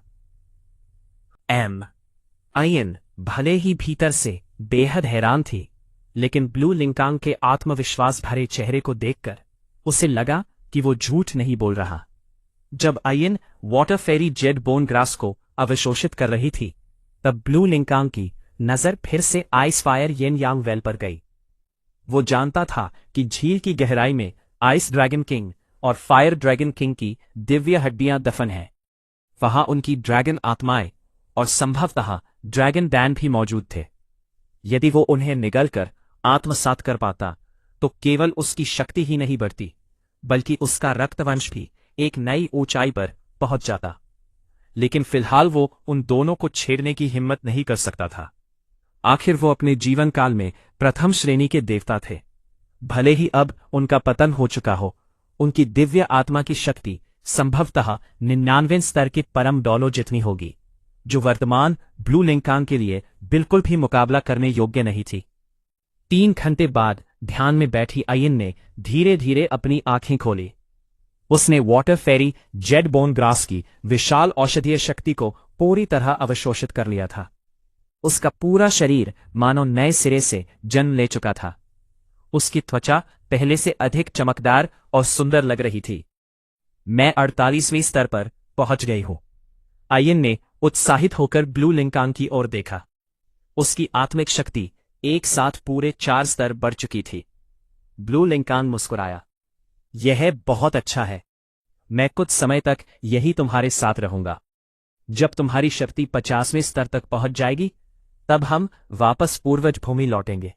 आयिन भले ही भीतर से बेहद हैरान थी, लेकिन ब्लू लिंकांग के आत्मविश्वास भरे चेहरे को देखकर उसे लगा कि वो झूठ नहीं बोल रहा। जब आयिन वाटर फेरी जेड बोन ग्रास को अवशोषित कर रही थी, तब ब्लू लिंकांग की नजर फिर से आइस फायर येन यांग वेल पर गई। वो जानता था कि झील की गहराई में आइस ड्रैगन किंग और फायर ड्रैगन किंग की दिव्य हड्डियां दफन हैं। वहां उनकी ड्रैगन आत्माएं और संभवतः ड्रैगन डैन भी मौजूद थे। यदि वो उन्हें निगलकर आत्मसात कर पाता तो केवल उसकी शक्ति ही नहीं बढ़ती, बल्कि उसका रक्तवंश भी एक नई ऊंचाई पर पहुंच जाता। लेकिन फिलहाल वो उन दोनों को छेड़ने की हिम्मत नहीं कर सकता था। आखिर वो अपने जीवन काल में प्रथम श्रेणी के देवता थे। भले ही अब उनका पतन हो चुका हो, उनकी दिव्य आत्मा की शक्ति संभवतः 99वें स्तर के परम डॉलो जितनी होगी, जो वर्तमान ब्लू लिंकांग के लिए बिल्कुल भी मुकाबला करने योग्य नहीं थी। 3 घंटे बाद ध्यान में बैठी आयन ने धीरे धीरे अपनी आंखें खोली। उसने वाटर फेरी जेड बोन ग्रास की विशाल औषधीय शक्ति को पूरी तरह अवशोषित कर लिया था। उसका पूरा शरीर मानो नए सिरे से जन्म ले चुका था। उसकी त्वचा पहले से अधिक चमकदार और सुंदर लग रही थी। मैं 48वें स्तर पर पहुंच गई हूं। आयन ने उत्साहित होकर ब्लू लिंकांग की ओर देखा। उसकी आत्मिक शक्ति एक साथ पूरे 4 स्तर बढ़ चुकी थी। ब्लू लिंकांग मुस्कुराया। यह बहुत अच्छा है। मैं कुछ समय तक यही तुम्हारे साथ रहूंगा। जब तुम्हारी शक्ति 50वें स्तर तक पहुंच जाएगी, तब हम वापस पूर्वज भूमि लौटेंगे।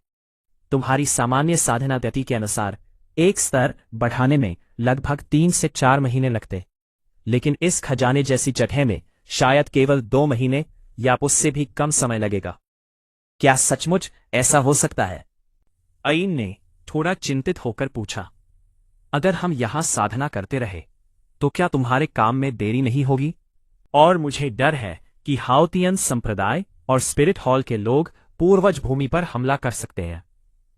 तुम्हारी सामान्य साधना गति के अनुसार एक स्तर बढ़ाने में लगभग 3 से 4 महीने लगते, लेकिन इस खजाने जैसी जगह में शायद केवल 2 महीने या उससे भी कम समय लगेगा। क्या सचमुच ऐसा हो सकता है? आयन ने थोड़ा चिंतित होकर पूछा। अगर हम यहां साधना करते रहे तो क्या तुम्हारे काम में देरी नहीं होगी? और मुझे डर है कि हाउतियन संप्रदाय और स्पिरिट हॉल के लोग पूर्वज भूमि पर हमला कर सकते हैं।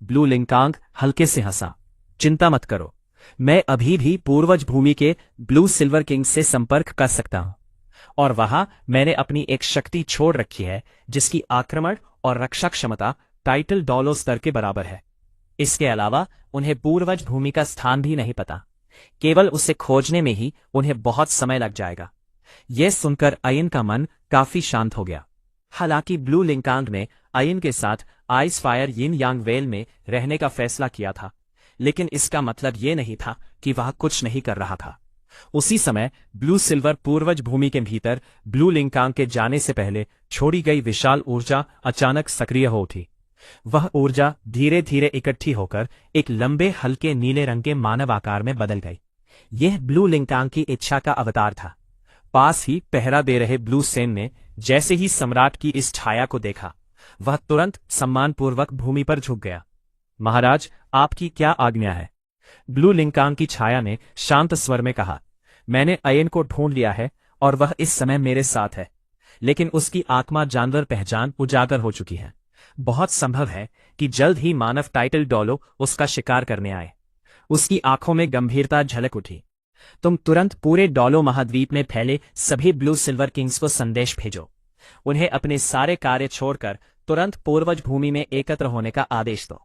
ब्लू लिंकांग हल्के से हंसा। चिंता मत करो, मैं अभी भी पूर्वज भूमि के ब्लू सिल्वर किंग से संपर्क कर सकता हूं, और वहां मैंने अपनी एक शक्ति छोड़ रखी है जिसकी आक्रमण और रक्षा क्षमता टाइटल डॉलो स्तर के बराबर है। इसके अलावा उन्हें पूर्वज भूमि का स्थान भी नहीं पता। केवल उसे खोजने में ही उन्हें बहुत समय लग जाएगा। यह सुनकर आयन का मन काफी शांत हो गया। हालांकि ब्लू लिंकांग ने आयन के साथ ice fire yin yang well में रहने का फैसला किया था, लेकिन इसका मतलब यह नहीं था कि वह कुछ नहीं कर रहा था। उसी समय ब्लू सिल्वर पूर्वज भूमि के भीतर ब्लू लिंकांग के जाने से पहले छोड़ी गई विशाल ऊर्जा अचानक सक्रिय हो उठी। वह ऊर्जा धीरे धीरे इकट्ठी होकर एक लंबे हल्के नीले रंग के मानव आकार में बदल गई। यह ब्लू लिंकांग की इच्छा का अवतार था। पास ही पहरा दे रहे ब्लू सेन ने जैसे ही सम्राट की इस छाया को देखा, वह तुरंत सम्मानपूर्वक भूमि पर झुक गया। महाराज, आपकी क्या आज्ञा है? ब्लू लिंकांग की छाया ने शांत स्वर में कहा। मैंने आयन को ढूंढ लिया है और वह इस समय मेरे साथ है, लेकिन उसकी आत्मा जानवर पहचान उजागर हो चुकी है। बहुत संभव है कि जल्द ही मानव टाइटल डॉलो उसका शिकार करने आए। उसकी आंखों में गंभीरता झलक उठी। तुम तुरंत पूरे डॉलो महाद्वीप में फैले सभी ब्लू सिल्वर किंग्स को संदेश भेजो। उन्हें अपने सारे कार्य छोड़कर तुरंत पूर्वज भूमि में एकत्र होने का आदेश दो।